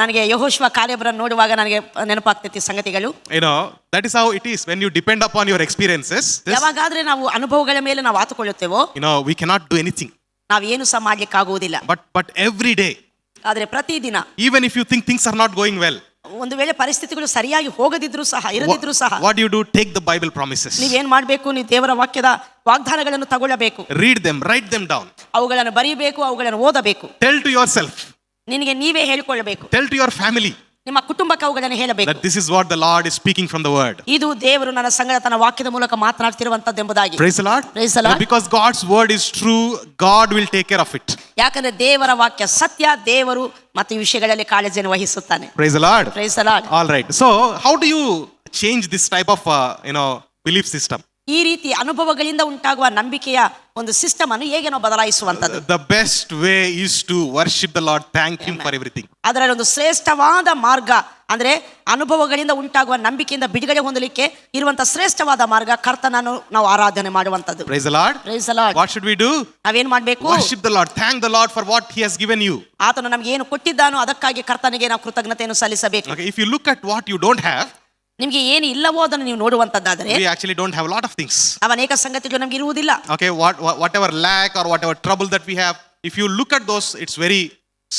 ನನಗೆ ಯೆಹೋಶುವ ಕಾಲೇಬರನ್ನು ನೋಡುವಾಗ ನನಗೆ ನೆನಪಾಗ್ತೈತಿ ಸಂಗತಿಗಳು. That is how it is when you depend upon your experiences. ಯಾವಾಗಾದ್ರೆ ನಾವು ಅನುಭವಗಳ ಮೇಲೆ ನಾವು ಆತುಕೊಳ್ಳುತ್ತೇವೋ, we cannot do anything. ನಾವು ಏನು ಸಹ ಮಾಡ್ಲಿಕ್ಕೆ ಆಗುವುದಿಲ್ಲ. But every day, ಆದ್ರೆ ಪ್ರತಿದಿನ, even if you think things are not going well, ಒಂದು ವೇಳೆ ಪರಿಸ್ಥಿತಿಗಳು ಸರಿಯಾಗಿ ಹೋಗದಿದ್ರು ಸಹ, ಇರದಿದ್ರು ಸಹ, what do you do? Take the Bible promises. ನೀವೇನ್ ಮಾಡ್ಬೇಕು? ನೀವು ದೇವರ ವಾಕ್ಯದ ವಾಗ್ದಾನಗಳನ್ನು ತಗೊಳ್ಳಬೇಕು. Read them, write them down. ಅವುಗಳನ್ನು ಬರೀಬೇಕು, ಅವುಗಳನ್ನು ಓದಬೇಕು. Tell to yourself. ನಿನಗೆ ನೀವೇ ಹೇಳಿಕೊಳ್ಳಬೇಕು. Tell to your family. ನಿಮ್ಮ ಕುಟುಂಬಕ್ಕೆ ಅವುಗಳನ್ನು ಹೇಳಬೇಕು. That this is what the Lord is speaking from the word. ಇದು ದೇವರು ನನ್ನ ಸಂಗಡ ತನ್ನ ವಾಕ್ಯದ ಮೂಲಕ ಮಾತನಾಡ್ತಿರುವಂತದ್ದು ಎಂಬುದಾಗಿ. Praise the Lord. Praise the Lord. Because God's word is true, God will take care of it. ಯಾಕಂದ್ರೆ ದೇವರ ವಾಕ್ಯ ಸತ್ಯ, ದೇವರು ಮತ್ತು ಈ ವಿಷಯಗಳಲ್ಲಿ ಕಾಳಜಿಯನ್ನು ವಹಿಸುತ್ತಾನೆ. Praise the Lord. Praise the Lord. All right. So how do you change this type of belief system? ಈ ರೀತಿ ಅನುಭವಗಳಿಂದ ಉಂಟಾಗುವ ನಂಬಿಕೆಯ ಒಂದು ಸಿಸ್ಟಮ್ ಅನ್ನು ಹೇಗೆ ನಾವು ಬದಲಾಯಿಸುವಂತದ್ದು? The best way is to worship the Lord, thank him for everything. ಅದರಲ್ಲಿ ಒಂದು ಶ್ರೇಷ್ಠವಾದ ಮಾರ್ಗ ಅಂದ್ರೆ ಅನುಭವಗಳಿಂದ ಉಂಟಾಗುವ ನಂಬಿಕೆಯಿಂದ ಬಿಡುಗಡೆ ಹೊಂದಲಿಕ್ಕೆ ಇರುವಂತ ಶ್ರೇಷ್ಠವಾದ ಮಾರ್ಗ ಕರ್ತನನ್ನು ನಾವು ಆರಾಧನೆ ಮಾಡುವಂತದ್ದು. Praise the Lord. Praise the Lord. What should we do? ನಾವೇನ್ ಮಾಡ್ಬೇಕು? Worship the Lord, thank the Lord for what he has given you. ಆತನು ನಮಗೆ ಏನು ಕೊಟ್ಟಿದ್ದಾನೋ ಅದಕ್ಕಾಗಿ ಕರ್ತನಿಗೆ ನಾವು ಕೃತಜ್ಞತೆಯನ್ನು ಸಲ್ಲಿಸಬೇಕು. Okay, if you look at what you don't have, ನಿಮಗೆ ಏನು ಇಲ್ಲವೋ ಅದನ್ನು ನೀವು ನೋಡುವಂತದ್ದಾದರೆ, we actually don't have a lot of things. ಅನೇಕ ಸಂಗತಿಗಳು ನಮಗೆ ಇರುವುದಿಲ್ಲ. Okay, whatever lack or whatever trouble that we have, if you look at those, it's very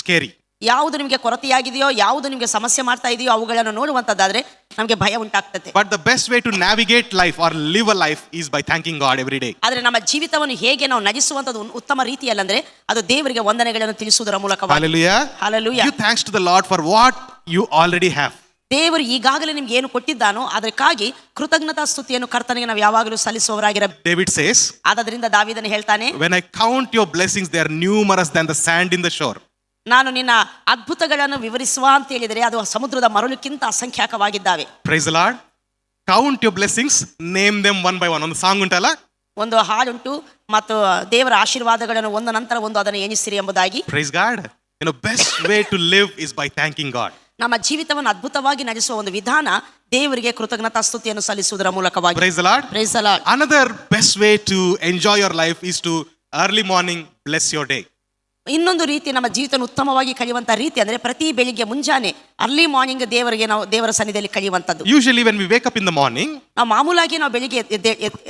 scary. ಯಾವುದು ನಿಮಗೆ ಕೊರತೆಯಾಗಿದೆಯೋ, ಯಾವುದು ನಿಮಗೆ ಸಮಸ್ಯೆ ಮಾಡ್ತಾ ಇದೆಯೋ ಅವುಗಳನ್ನು ನೋಡುವಂತದ್ದಾದ್ರೆ ನಮಗೆ ಭಯ ಉಂಟಾಗ್ತದೆ. But the best way to navigate life or live a life is by thanking God every day. ಆದ್ರೆ ನಮ್ಮ ಜೀವಿತವನ್ನು ಹೇಗೆ ನಾವು ನಡೆಸುವಂತದ್ದು ಉತ್ತಮ ರೀತಿಯಲ್ಲಿ ಅಂದ್ರೆ ಅದು ದೇವರಿಗೆ ವಂದನೆಗಳನ್ನು ತಿಳಿಸುವುದರ ಮೂಲಕವಾಗಿ. Hallelujah. Hallelujah. Give thanks to the Lord for what you already have. ದೇವರು ಈಗಾಗಲೇ ನಿಮ್ಗೆ ಏನು ಕೊಟ್ಟಿದ್ದಾನೋ ಅದಕ್ಕಾಗಿ ಕೃತಜ್ಞತಾ ಸ್ತುತಿಯನ್ನು ಕರ್ತನಿಗೆ ನಾವು ಯಾವಾಗಲೂ ಸಲ್ಲಿಸುವವರಾಗಿರಬೇಕು. David says, ಆದ್ದರಿಂದ ದಾವೀದನು ಹೇಳ್ತಾನೆ, when I count your blessings, they are numerous than the sand in the shore. ನಾನು ನಿನ್ನ ಅದ್ಭುತಗಳನ್ನು ವಿವರಿಸುವ ಅಂತ ಹೇಳಿದರೆ ಅದು ಸಮುದ್ರದ ಮರಳುಕ್ಕಿಂತ ಅಸಂಖ್ಯಾಕವಾಗಿದ್ದಾವೆ. Praise the Lord. Count your blessings, name them one by one. ಒಂದು ಸಾಂಗ್ ಉಂಟಲ್ಲ, ಒಂದು ಹಾಡುಂಟು, ಮತ್ತು ದೇವರ ಆಶೀರ್ವಾದಗಳನ್ನು ಒಂದು ನಂತರ ಒಂದು ಅದನ್ನು ಎಣಿಸಿರಿ ಎಂಬುದಾಗಿ. Praise God. Best way to live is by thanking God. ನಮ್ಮ ಜೀವಿತವನ್ನು ಅದ್ಭುತವಾಗಿ ನಡೆಸುವ ಒಂದು ವಿಧಾನ ದೇವರಿಗೆ ಕೃತಜ್ಞತಾ ಸ್ತುತಿಯನ್ನು ಸಲ್ಲಿಸುವುದರ ಮೂಲಕವಾಗಿ. Praise the Lord. Praise the Lord. Another best way to enjoy your life is to early morning bless your day. ಇನ್ನೊಂದು ರೀತಿ ನಮ್ಮ ಜೀವಿತ ಉತ್ತಮವಾಗಿ ಕಳೆಯುವಂತ ರೀತಿ ಅಂದ್ರೆ ಪ್ರತಿ ಬೆಳಿಗ್ಗೆ ಮುಂಜಾನೆ ಅರ್ಲಿ ಮಾರ್ನಿಂಗ್ ದೇವರಿಗೆ ನಾವು ದೇವರ ಸನ್ನಿಧಿಯಲ್ಲಿ ಕಳೆಯುವಂತದ್ದು. Usually when we wake up in the morning, ನಾವು ಮಾಮೂಲಾಗಿ ನಾವು ಬೆಳಿಗ್ಗೆ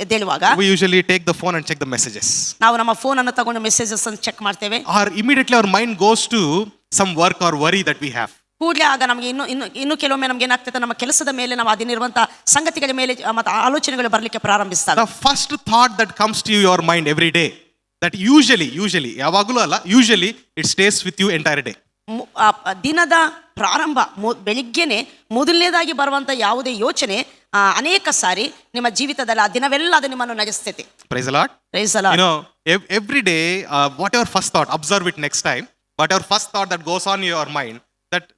ಎದ್ದೇಳುವಾಗ we usually take the phone and check the messages. ನಾವು ನಮ್ಮ ಫೋನ್ ಅನ್ನು ತಗೊಂಡು ಮೆಸೇಜಸ್ ಅನ್ನು ಚೆಕ್ ಮಾಡ್ತೇವೆ. Or immediately our mind goes to some work or worry that we have. ಕೂಡಲೇ ಆಗ ನಮಗೆ ಇನ್ನು ಕೆಲವೊಮ್ಮೆ ನಮ್ಗೆ ಏನಾಗ್ತದೆ, ನಮ್ಮ ಕೆಲಸದ ಮೇಲೆ ನಾವು ಅದಿನಿರುವಂತಹ ಸಂಗತಿಗಳ ಮೇಲೆ ಮತ್ತು ಆಲೋಚನೆಗಳು ಬರಲಿಕ್ಕೆ ಪ್ರಾರಂಭಿಸ್ತವೆ. The first thought that comes to your mind every day, that usually ಯಾವಾಗಲೂ ಅಲ್ಲ, usually it stays with you entire day. ದಿನದ ಪ್ರಾರಂಭ ಬೆಳಿಗ್ಗೆನೆ ಮೊದಲನೇದಾಗಿ ಬರುವಂತ ಯಾವುದೇ ಯೋಚನೆ ಅನೇಕ ಸಾರಿ ನಿಮ್ಮ ಜೀವಿತದಲ್ಲಿ ಆ ದಿನವೆಲ್ಲ ಅದು ನಿಮ್ಮನ್ನು ನಡೆಸ್ತೈತೆ. Praise the Lord. Praise the Lord. Every day, whatever first thought, observe it next time. Whatever first thought that goes on in your mind,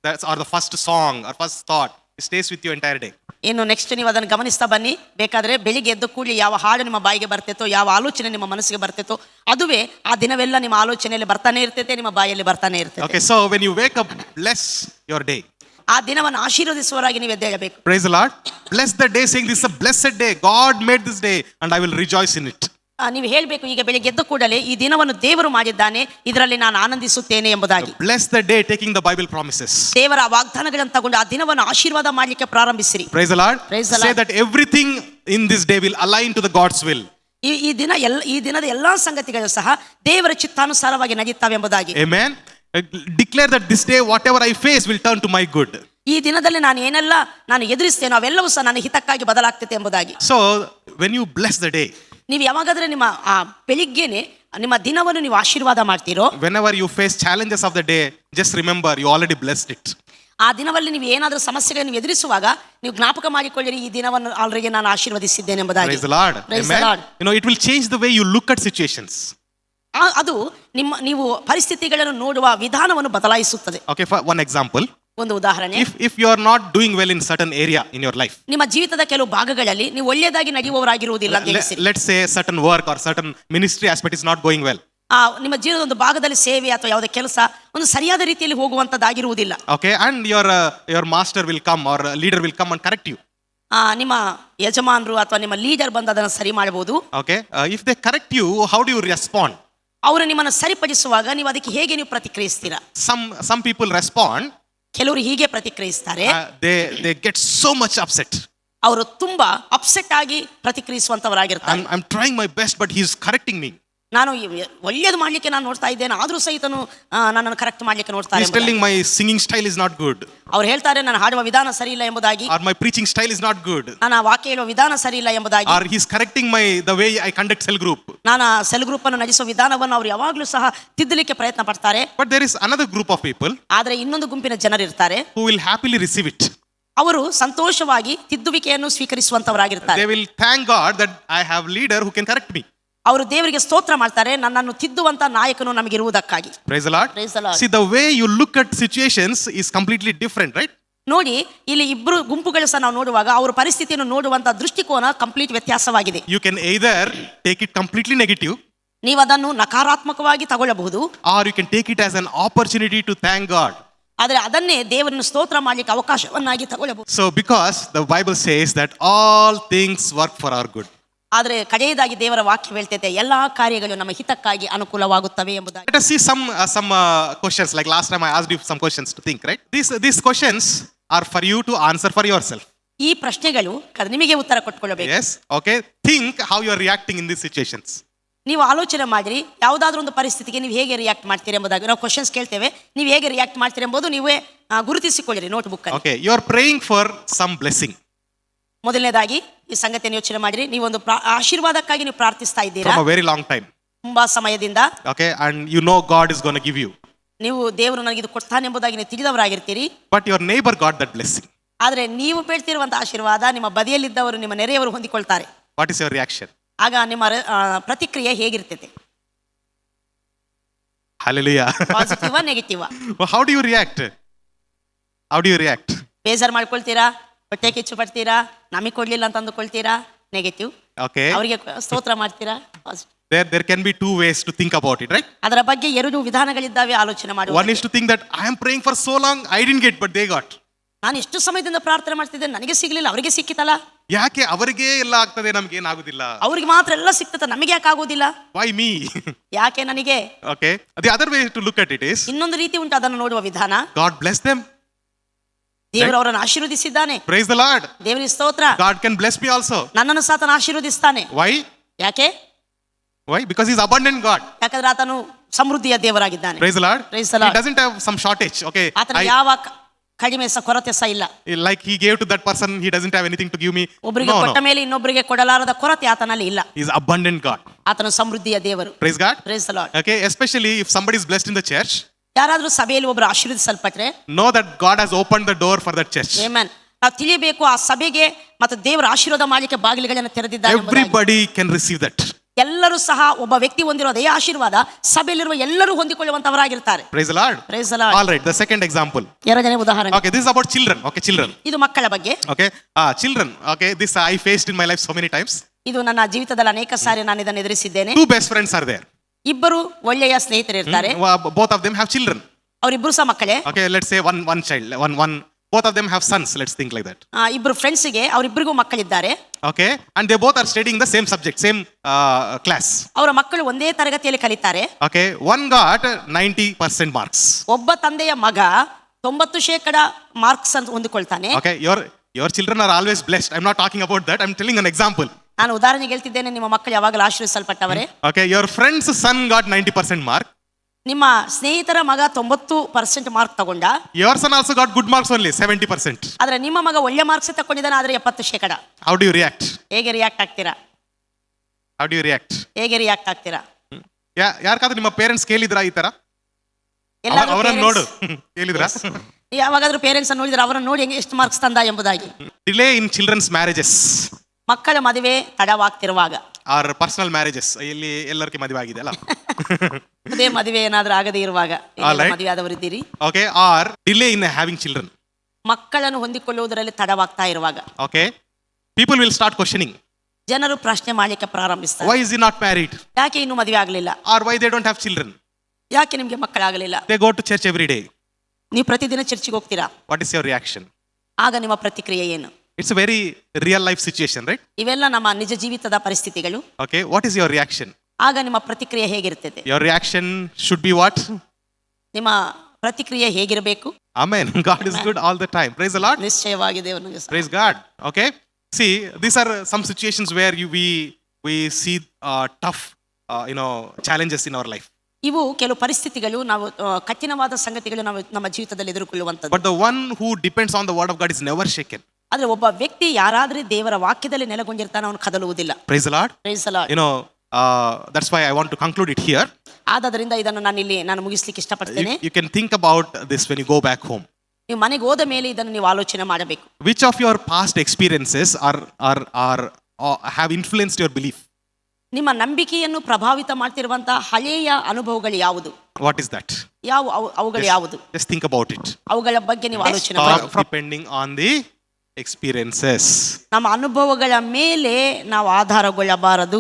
that's or the first song or first thought, it stays with you entire day. ಇನ್ನು next ನೀವು ಅದನ್ನು ಗಮನಿಸ್ತಾ ಬನ್ನಿ. ಬೇಕಾದ್ರೆ ಬೆಳಿಗ್ಗೆ ಎದ್ದು ಕೂಡಲೇ ಯಾವ ಹಾಡು ನಿಮ್ಮ ಬಾಯಿಗೆ ಬರ್ತೈತೋ, ಯಾವ ಆಲೋಚನೆ ನಿಮ್ಮ ಮನಸ್ಸಿಗೆ ಬರ್ತೈತೋ, ಅದುವೇ ಆ ದಿನವೆಲ್ಲ ನಿಮ್ಮ ಆಲೋಚನೆಯಲ್ಲಿ ಬರ್ತಾನೆ ಇರ್ತೈತೆ, ನಿಮ್ಮ ಬಾಯಲ್ಲಿ ಬರ್ತಾನೆ ಇರ್ತೈತೆ. Okay, so when you wake up, bless your day. ಆ ದಿನವನ್ನು ಆಶೀರ್ವದಿಸುವವರಾಗಿ ನೀವು ಎದ್ದೇಳಬೇಕು. Praise the Lord. Bless the day, saying this is a blessed day. God made this day and I will rejoice in it. ನೀವು ಹೇಳಬೇಕು, ಈಗ ಬೆಳಿಗ್ಗೆ ಎದ್ದ ಕೂಡಲೇ ಈ ದಿನವನ್ನು ದೇವರು ಮಾಡಿದ್ದಾನೆ, ಇದರಲ್ಲಿ ನಾನು ಆನಂದಿಸುತ್ತೇನೆ ಎಂಬುದಾಗಿ. Bless the day, taking the Bible promises. ದೇವರ ವಾಗ್ದಾನಗಳನ್ನು ತಗೊಂಡು ಆ ದಿನವನ್ನು ಆಶೀರ್ವಾದ ಮಾಡಲಿಕ್ಕೆ ಪ್ರಾರಂಭಿಸಿರಿ. Praise the Lord. Praise the Say Lord. that everything in this day will align to the God's will. ಈ ದಿನದ ಎಲ್ಲಾ ಸಂಗತಿಗಳು ಸಹ ದೇವರ ಚಿತ್ತಾನುಸಾರವಾಗಿ ನಡೆಯುತ್ತವೆ ಎಂಬುದಾಗಿ. Amen. Declare that this day whatever I face will turn to my good. ಈ ದಿನದಲ್ಲಿ ನಾನು ಏನೆಲ್ಲ ನಾನು ಎದುರಿಸ್ತೇನೋ ಅವೆಲ್ಲವೂ ಸಹ ನನ್ನ ಹಿತಕ್ಕಾಗಿ ಬದಲಾಗ್ತದೆ ಎಂಬುದಾಗಿ. So when you bless the day, ನೀವು ಯಾವಾಗಾದ್ರೆ ನಿಮ್ಮ ಬೆಳಿಗ್ಗೆನೆ ನಿಮ್ಮ ದಿನವನ್ನು ನೀವು ಆಶೀರ್ವಾದ ಮಾಡ್ತೀರೋ, whenever you face challenges of the day, just remember you already blessed it. ಆ ದಿನದಲ್ಲಿ ನೀವು ಏನಾದರೂ ಸಮಸ್ಯೆಗಳನ್ನು ನೀವು ಎದುರಿಸುವಾಗ ನೀವು ಜ್ಞಾಪಕ ಮಾಡಿಕೊಳ್ಳಿರಿ, ಈ ದಿನವನ್ನು ಆಲ್ರೆಡಿ ನಾನು ಆಶೀರ್ವದಿಸಿದ್ದೇನೆ ಎಂಬುದಾಗಿ. Praise the Lord. Praise the Amen. Lord. You know, it will change the way you look at situations. ಅದು ನೀವು ಪರಿಸ್ಥಿತಿಗಳನ್ನು ನೋಡುವ ವಿಧಾನವನ್ನು ಬದಲಾಯಿಸುತ್ತದೆ. Okay, for one example, ಒಂದು ಉದಾಹರಣೆ, if you are not doing well in certain area in your life, ನಿಮ್ಮ ಜೀವಿತದ ಕೆಲವು ಭಾಗಗಳಲ್ಲಿ ನೀವು ಒಳ್ಳೆಯದಾಗಿ ನಡೆಯುವವರಾಗಿರುವುದಿಲ್ಲ ಅಂತ ಹೇಳಿಸಿ. let's say certain work or certain ministry aspect is not going well. ನಿಮ್ಮ ಜೀವನದ ಒಂದು ಭಾಗದಲ್ಲಿ ಸೇವೆ ಅಥವಾ ಯಾವುದೇ ಕೆಲಸ ಒಂದು ಸರಿಯಾದ ರೀತಿಯಲ್ಲಿ ಹೋಗುವಂತದ್ದಾಗಿರುವುದಿಲ್ಲ. Okay, and your master will come or leader will come and correct you. ನಿಮ್ಮ ಯಜಮಾನರು ಅಥವಾ ನಿಮ್ಮ ಲೀಡರ್ ಬಂದು ಅದನ್ನು ಸರಿ ಮಾಡಬಹುದು. Okay, if they correct you, how do you respond? ಅವರು ನಿಮ್ಮನ್ನು ಸರಿಪಡಿಸುವಾಗ ನೀವು ಅದಕ್ಕೆ ಹೇಗೆ ನೀವು ಪ್ರತಿಕ್ರಿಯಿಸ್ತೀರಾ? Some people respond. ಕೆಲವರು ಹೀಗೆ ಪ್ರತಿಕ್ರಿಯಿಸ್ತಾರೆ. They get so much upset. ಅವರು ತುಂಬಾ ಅಪ್ಸೆಟ್ ಆಗಿ ಪ್ರತಿಕ್ರಿಯಿಸುವಂತವರಾಗಿರ್ತಾರೆ. I'm trying my best, but he's correcting me. ನಾನು ಒಳ್ಳೆಯದು ಮಾಡ್ಲಿಕ್ಕೆ ನಾನು ನೋಡ್ತಾ ಇದ್ದೇನೆ, ಆದ್ರೂ ಸಹಿತನು ನನ್ನನ್ನು ಕರೆಕ್ಟ್ ಮಾಡ್ಲಿಕ್ಕೆ ನೋಡ್ತಾರೆ. He's telling my singing style is not good. ಅವ್ರು ಹೇಳ್ತಾರೆ ನಾನು ಹಾಡುವ ವಿಧಾನ ಸರಿ ಇಲ್ಲ ಎಂಬುದಾಗಿ. Or my preaching style is not good. ನಾನು ವಾಕ್ಯ ಹೇಳುವ ವಿಧಾನ ಸರಿ ಇಲ್ಲ ಎಂಬುದಾಗಿ. Or he's correcting the way I conduct cell group. ನಾನು ಸೆಲ್ ಗ್ರೂಪ್ ಅನ್ನು ನಡೆಸುವ ವಿಧಾನವನ್ನು ಅವರು ಯಾವಾಗಲೂ ಸಹ ತಿದ್ದಲಿಕ್ಕೆ ಪ್ರಯತ್ನ ಪಡ್ತಾರೆ. But there is another group of people. ಆದ್ರೆ ಇನ್ನೊಂದು ಗುಂಪಿನ ಜನರು ಇರ್ತಾರೆ, who will happily receive it. ಅವರು ಸಂತೋಷವಾಗಿ ತಿದ್ದುವಿಕೆಯನ್ನು ಸ್ವೀಕರಿಸುವಂತವರಾಗಿರ್ತಾರೆ. They will thank God that I have leader who can correct me. ಅವರು ದೇವರಿಗೆ ಸ್ತೋತ್ರ ಮಾಡ್ತಾರೆ, ನನ್ನನ್ನು ತಿದ್ದುವಂತ ನಾಯಕನು ನಮಗಿರುವುದಕ್ಕಾಗಿ. Praise the Lord. Praise the Lord. See, the way you look at situations is completely different, right? ನೋಡಿ, ಇಲ್ಲಿ ಇಬ್ರು ಗುಂಪುಗಳು ಸಹ ನಾವು ನೋಡುವಾಗ ಅವರ ಪರಿಸ್ಥಿತಿಯನ್ನು ನೋಡುವಂತ ದೃಷ್ಟಿಕೋನ ಕಂಪ್ಲೀಟ್ ವ್ಯತ್ಯಾಸವಾಗಿದೆ. You can either take it completely negative, ನೀವು ಅದನ್ನು ನಕಾರಾತ್ಮಕವಾಗಿ ತಗೊಳ್ಳಬಹುದು, or you can take it as an opportunity to thank God. ಆದರೆ ಅದನ್ನೇ ದೇವರನ್ನು ಸ್ತೋತ್ರ ಮಾಡಲಿಕ್ಕೆ ಅವಕಾಶವನ್ನಾಗಿ ತಗೊಳ್ಳಬಹುದು. So because the Bible says that all things work for our good. ಆದರೆ ಕಡೆಯದಾಗಿ ದೇವರ ವಾಕ್ಯ ಹೇಳ್ತೈತೆ ಎಲ್ಲಾ ಕಾರ್ಯಗಳು ನಮ್ಮ ಹಿತಕ್ಕಾಗಿ ಅನುಕೂಲವಾಗುತ್ತವೆ ಎಂಬುದಾಗಿ. Let us see some questions. Like last time I asked you some questions to think, right? These questions are for you to answer for yourself. ಈ ಪ್ರಶ್ನೆಗಳು ನಿಮಗೆ ಉತ್ತರ ಕೊಟ್ಟುಕೊಳ್ಳಬೇಕು. Yes. Okay. Think how you are reacting in these situations. ನೀವು ಆಲೋಚನೆ ಮಾಡಿರಿ, ಯಾವುದಾದ್ರೂ ಒಂದು ಪರಿಸ್ಥಿತಿಗೆ ನೀವು ಹೇಗೆ ರಿಯಾಕ್ಟ್ ಮಾಡ್ತೀರಿ ಎಂಬುದಾಗಿ. ನಾವು ಕ್ವಶನ್ಸ್ ಕೇಳ್ತೇವೆ, ನೀವು ಹೇಗೆ ರಿಯಾಕ್ಟ್ ಮಾಡ್ತೀರಿ ಎಂಬುದು ನೀವೇ ಗುರುತಿಸಿಕೊಳ್ಳಿರಿ ನೋಟ್ಬುಕ್ ಅಲ್ಲಿ. Okay. You are praying for some blessing. ಮೊದಲನೇದಾಗಿ ಈ ಸಂಗತಿಯನ್ನು ಯೋಚನೆ ಮಾಡಿರಿ, ನೀವೊಂದು ಆಶೀರ್ವಾದಕ್ಕಾಗಿ ನೀವು ಪ್ರಾರ್ಥಿಸ್ತಾ ಇದ್ದೀರಾ from a very long time. ತುಂಬಾ ಸಮಯದಿಂದ. Okay, and you know God is going to give you. ನೀವು ದೇವರು ನನಗೆ ಇದು ಕೊಡ್ತಾನೆ ಎಂಬುದಾಗಿ ನೀವು ತಿಳಿದವರಾಗಿರ್ತೀರಿ. But your neighbor got that blessing. ಆದರೆ ನೀವು ಬೇಡ್ತಿರುವಂತ ಆಶೀರ್ವಾದ ನಿಮ್ಮ ಬದಿಯಲ್ಲಿದ್ದವರು, ನಿಮ್ಮ ನೆರೆಯವರು ಹೊಂದಿಕೊಳ್ತಾರೆ. What is your reaction? ಆಗ ನಿಮ್ಮ ಪ್ರತಿಕ್ರಿಯೆ ಹೇಗಿರ್ತದೆ? Hallelujah. Positive negative? How do you react? How do you react? ಬೇಜಾರು ಮಾಡ್ಕೊಳ್ತೀರಾ, ಹೊಟ್ಟೆ ಕಿಚ್ಚು ಪಡ್ತೀರಾ, ನಮಗೆ ಕೊಡ್ಲಿಲ್ಲ ಅಂತ ಅಂದುಕೊಳ್ತೀರಾ? ನೆಗೆಟಿವ್. Okay. ಅವರಿಗೆ ಸ್ತೋತ್ರ ಮಾಡ್ತೀರಾ? Positive. There can be two ways to think about it, right? ಅದರ ಬಗ್ಗೆ ಎರಡು ವಿಧಾನಗಳಿದ್ದಾವೆ ಆಲೋಚನೆ ಮಾಡುವ. One is to think that I am praying for so long, I didn't get, but they got. ನಾನು ಎಷ್ಟು ಸಮಯದಿಂದ ಪ್ರಾರ್ಥನೆ ಮಾಡ್ತಿದ್ದೆ, ನನಗೆ ಸಿಗ್ಲಿಲ್ಲ, ಅವರಿಗೆ ಸಿಕ್ಕಿತಲ್ಲ. ಯಾಕೆ ಅವರಿಗೆ ಎಲ್ಲ ಆಗ್ತದೆ, ನಮ್ಗೆ ಏನಾಗುದಿಲ್ಲ? ಅವ್ರಿಗೆ ಮಾತ್ರ ಎಲ್ಲ ಸಿಕ್ತದೆ, ನಮಗೆ ಯಾಕೆ ಆಗೋದಿಲ್ಲ? Why me? ಯಾಕೆ ನನಗೆ? Okay. The other way to look at it is, ಇನ್ನೊಂದು ರೀತಿ ಉಂಟು ಅದನ್ನು ನೋಡುವ ವಿಧಾನ. God bless them. ದೇವರು ಅವರನ್ನು ಆಶೀರ್ವದಿಸಿದ್ದಾನೆ. Praise the Lord. ದೇವರಿಗೆ ಸ್ತೋತ್ರ. God can bless me also. ನನ್ನನ್ನು ಸಹ ಆತನು ಆಶೀರ್ವದಿಸ್ತಾನೆ. Why? ಯಾಕೆ? Why? Because he's abundant God. ಯಾಕಂದ್ರೆ ಆತನು ಸಮೃದ್ಧಿಯ ದೇವರಾಗಿದ್ದಾನೆ. Praise the Lord. Praise the Lord. He doesn't have some shortage. Okay. ಆತನ ಯಾವ ಕಡಿಮೆ ಕೊರತೆ ಸಹ ಇಲ್ಲ. Like he gave to that person, he doesn't have anything to give me. ಒಬ್ಬರಿಗೆ ಕೊಟ್ಟ ಮೇಲೆ ಇನ್ನೊಬ್ಬರಿಗೆ ಕೊಡಲಾರದ ಕೊರತೆ ಆತನಲ್ಲಿ ಇಲ್ಲ. He's abundant God. ಆತನು ಸಮೃದ್ಧಿಯ ದೇವರು. Praise God. Praise the Lord. Okay, especially if somebody is blessed in the church, ಯಾರಾದ್ರೂ ಸಭೆಯಲ್ಲಿ ಒಬ್ಬರು ಆಶೀರ್ವದಿಸಲ್ಪಟ್ರೆ, know that God has opened the door for that church. Amen. ನಾವು ತಿಳಿಯಬೇಕು, ಆ ಸಭೆಗೆ ಮತ್ತು ದೇವರ ಆಶೀರ್ವಾದ ಮಾಡಲಿಕ್ಕೆ ಬಾಗಿಲುಗಳನ್ನು ತೆರೆದಿದ್ದಾನೆ. Everybody can receive that. ಎಲ್ಲರೂ ಸಹ ಒಬ್ಬ ವ್ಯಕ್ತಿ ಹೊಂದಿರುವ ಅದೇ ಆಶೀರ್ವಾದ ಸಭೆಯಲ್ಲಿರುವ ಎಲ್ಲರೂ ಹೊಂದಿಕೊಳ್ಳುವಂತವರಾಗಿರ್ತಾರೆ. Praise the Lord. Praise the Lord. All right, the second example. ಎರಡನೇ ಉದಾಹರಣೆ. Okay, this is about children. Okay, children. ಇದು ಮಕ್ಕಳ ಬಗ್ಗೆ. Okay, children. Okay, this I faced in my life so many times. ಇದು ನನ್ನ ಜೀವಿತದಲ್ಲಿ ಅನೇಕ ಸಾರಿ ನಾನು ಇದನ್ನು ಎದುರಿಸಿದ್ದೇನೆ. Two best friends are there. ಇಬ್ಬರು ಒಳ್ಳೆಯ ಸ್ನೇಹಿತರು ಇರ್ತಾರೆ. Both of them have children. ಅವರಿಬ್ಬರು ಸಹ ಮಕ್ಕಳೇ. Okay, let's say one child, one both of them have sons, let's think like that. ಇಬ್ರು ಫ್ರೆಂಡ್ಸಿಗೆ ಅವರಿಬ್ಬರಿಗೂ ಮಕ್ಕಳಿದ್ದಾರೆ. Okay, and they both are studying the same subject, same class. ಅವರ ಮಕ್ಕಳು ಒಂದೇ ತರಗತಿಯಲ್ಲಿ ಕಲಿತಾರೆ. Okay, one got 90% marks. ಒಬ್ಬ ತಂದೆಯ ಮಗ 90% ಮಾರ್ಕ್ಸ್ ಅಂತ ಹೊಂದಿಕೊಳ್ತಾನೆ. Okay, your children are always blessed. I'm not talking about that. I'm telling an example. ನಾನು ಉದಾಹರಣೆಗೆ ಹೇಳ್ತಿದ್ದೇನೆ, ನಿಮ್ಮ ಮಕ್ಕಳು ಯಾವಾಗಲೂ ಆಶೀರ್ವದಿಸಲ್ಪಟ್ಟವರೇ. Okay, your friend's son got 90% mark. ನಿಮ್ಮ ಸ್ನೇಹಿತರ ಮಗ 90% ಮಾರ್ಕ್ ತಗೊಂಡ. Your son also got good marks only, 70%. ಆದ್ರೆ ನಿಮ್ಮ ಮಗ ಒಳ್ಳೆ ಮಾರ್ಕ್ಸ್ ತಗೊಂಡಿದ್ದಾನೆ, ಆದ್ರೆ 70%. How do you react? ಹೇಗೆ ರಿಯಾಕ್ಟ್ ಆಗ್ತೀರಾ? How do you react? ಹೇಗೆ ರಿಯಾಕ್ಟ್ ಆಗ್ತೀರಾ? ಯಾರ್ಕಾದ್ರೂ ನಿಮ್ಮ ಪೇರೆಂಟ್ಸ್ ಕೇಳಿದ್ರಾ ಈ ತರ? ಅವರನ್ನು ನೋಡು ಹೇಳಿದ್ರಾ? ಯಾವಾಗಾದ್ರೂ ಪೇರೆಂಟ್ಸ್ ನೋಡಿದ್ರೆ ಅವರನ್ನು ನೋಡಿ ಹೆಂಗೆ ಎಷ್ಟು ಮಾರ್ಕ್ಸ್ ತಂದ ಎಂಬುದಾಗಿ. Delay in children's marriages. ಮಕ್ಕಳ ಮದುವೆ ತಡವಾಗ್ತಿರುವಾಗ. ಆರ್ ಪರ್ಸನಲ್ ಮ್ಯಾರೇಜಸ್, ಇಲ್ಲಿ ಎಲ್ಲರಿಗೆ ಮದುವೆ ಆಗಿದೆ ಅಲ್ಲ? ಅದೇ ಮದುವೆ ಏನಾದ್ರೂ ಆಗದೆ ಇರುವಾಗ ಮದುವೆ ಆದವರಿದ್ದೀರಿ. Okay, are delay in having children. ಮಕ್ಕಳನ್ನು ಹೊಂದಿಕೊಳ್ಳುವುದರಲ್ಲಿ ತಡವಾಗ್ತಾ ಇರುವಾಗ. Okay, people will start questioning. ಜನರು ಪ್ರಶ್ನೆ ಮಾಡಲಿಕ್ಕೆ ಪ್ರಾರಂಭಿಸ್ತಾರೆ. Why is he not married? ಯಾಕೆ ಇನ್ನೂ ಮದುವೆ ಆಗಲಿಲ್ಲ? Are why they don't have children? ಯಾಕೆ ನಿಮಗೆ ಮಕ್ಕಳಾಗಲಿಲ್ಲ? They go to church every day. ನೀವು ಪ್ರತಿದಿನ ಚರ್ಚಿಗೆ ಹೋಗ್ತೀರಾ. What is your reaction? ಆಗ ನಿಮ್ಮ ಪ್ರತಿಕ್ರಿಯೆ ಏನು? It's a very real life situation, right? ಇವೆಲ್ಲ ನಮ್ಮ ನಿಜ ಜೀವಿತದ ಪರಿಸ್ಥಿತಿಗಳು. Okay, what is your reaction? ಆಗ ನಿಮ್ಮ ಪ್ರತಿಕ್ರಿಯೆ ಹೇಗಿರುತ್ತದೆ? Your reaction should be what? ನಿಮ್ಮ ಪ್ರತಿಕ್ರಿಯೆ ಹೇಗಿರಬೇಕು? Amen. God is good all the time. Praise the Lord. ನಿಶ್ಚಯವಾಗಿ ದೇವರನ್ನು Praise God. Okay. See, these are some situations where we see tough challenges in our life. ಇವು ಕೆಲವು ಪರಿಸ್ಥಿತಿಗಳು, ನಾವು ಕಠಿಣವಾದ ಸಂಗತಿಗಳು ನಾವು ನಮ್ಮ ಜೀವಿತದಲ್ಲಿ ಎದುರುಕೊಳ್ಳುವಂಥದ್ದು. But the one who depends on the word of God is never shaken. ಆದ್ರೆ ಒಬ್ಬ ವ್ಯಕ್ತಿ ಯಾರಾದ್ರೆ ದೇವರ ವಾಕ್ಯದಲ್ಲಿ ನೆಲೆಗೊಂಡಿರ್ತಾನೆ ಅವನು ಕದಲುವುದಿಲ್ಲ. Praise the Lord. Praise the Lord. That's why I want to conclude it here. ಆದ್ದರಿಂದ ಇದನ್ನು ನಾನು ಮುಗಿಸ್ಲಿಕ್ಕೆ ಇಷ್ಟಪಡ್ತೇನೆ. You can think about this when you go back home. ನೀವು ಮನೆಗೆ ಹೋದ ಮೇಲೆ ಇದನ್ನು ನೀವು ಆಲೋಚನೆ ಮಾಡಬೇಕು. Which of your past experiences have influenced your belief? ನಿಮ್ಮ ನಂಬಿಕೆಯನ್ನು ಪ್ರಭಾವಿತ ಮಾಡ್ತಿರುವಂತಹ ಹಳೆಯ ಅನುಭವಗಳು ಯಾವುದು? What is that? ಅವುಗಳು ಯಾವುದು? Just think about it. ಅವುಗಳ ಬಗ್ಗೆ ನೀವು ಆಲೋಚನೆ ಮಾಡಿ. Depending on the experiences. ನಮ್ಮ ಅನುಭವಗಳ ಮೇಲೆ ನಾವು ಆಧಾರಗೊಳ್ಳಬಾರದು.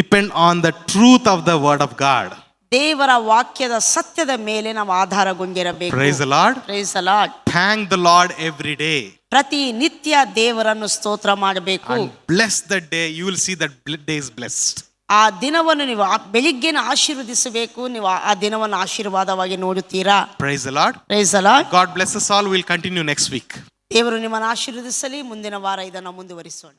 Depend on the truth of the word of God. ದೇವರ ವಾಕ್ಯದ ಸತ್ಯದ ಮೇಲೆ ನಾವು ಆಧಾರಗೊಂಡಿರಬೇಕು. Praise the Lord. Praise the Lord. Thank the Lord every day. ಪ್ರತಿ ನಿತ್ಯ ದೇವರನ್ನು ಸ್ತೋತ್ರ ಮಾಡಬೇಕು. And bless the day. You will see that day is blessed. ಆ ದಿನವನ್ನು ನೀವು ಬೆಳಿಗ್ಗೆನ ಆಶೀರ್ವದಿಸಬೇಕು. ನೀವು ಆ ದಿನವನ್ನು ಆಶೀರ್ವಾದವಾಗಿ ನೋಡುತ್ತೀರಾ. Praise the Lord. Praise the Lord. God bless us all. We'll continue next week. ದೇವರು ನಿಮ್ಮನ್ನು ಆಶೀರ್ವದಿಸಲಿ. ಮುಂದಿನ ವಾರ ಇದನ್ನು ಮುಂದುವರಿಸೋಣ.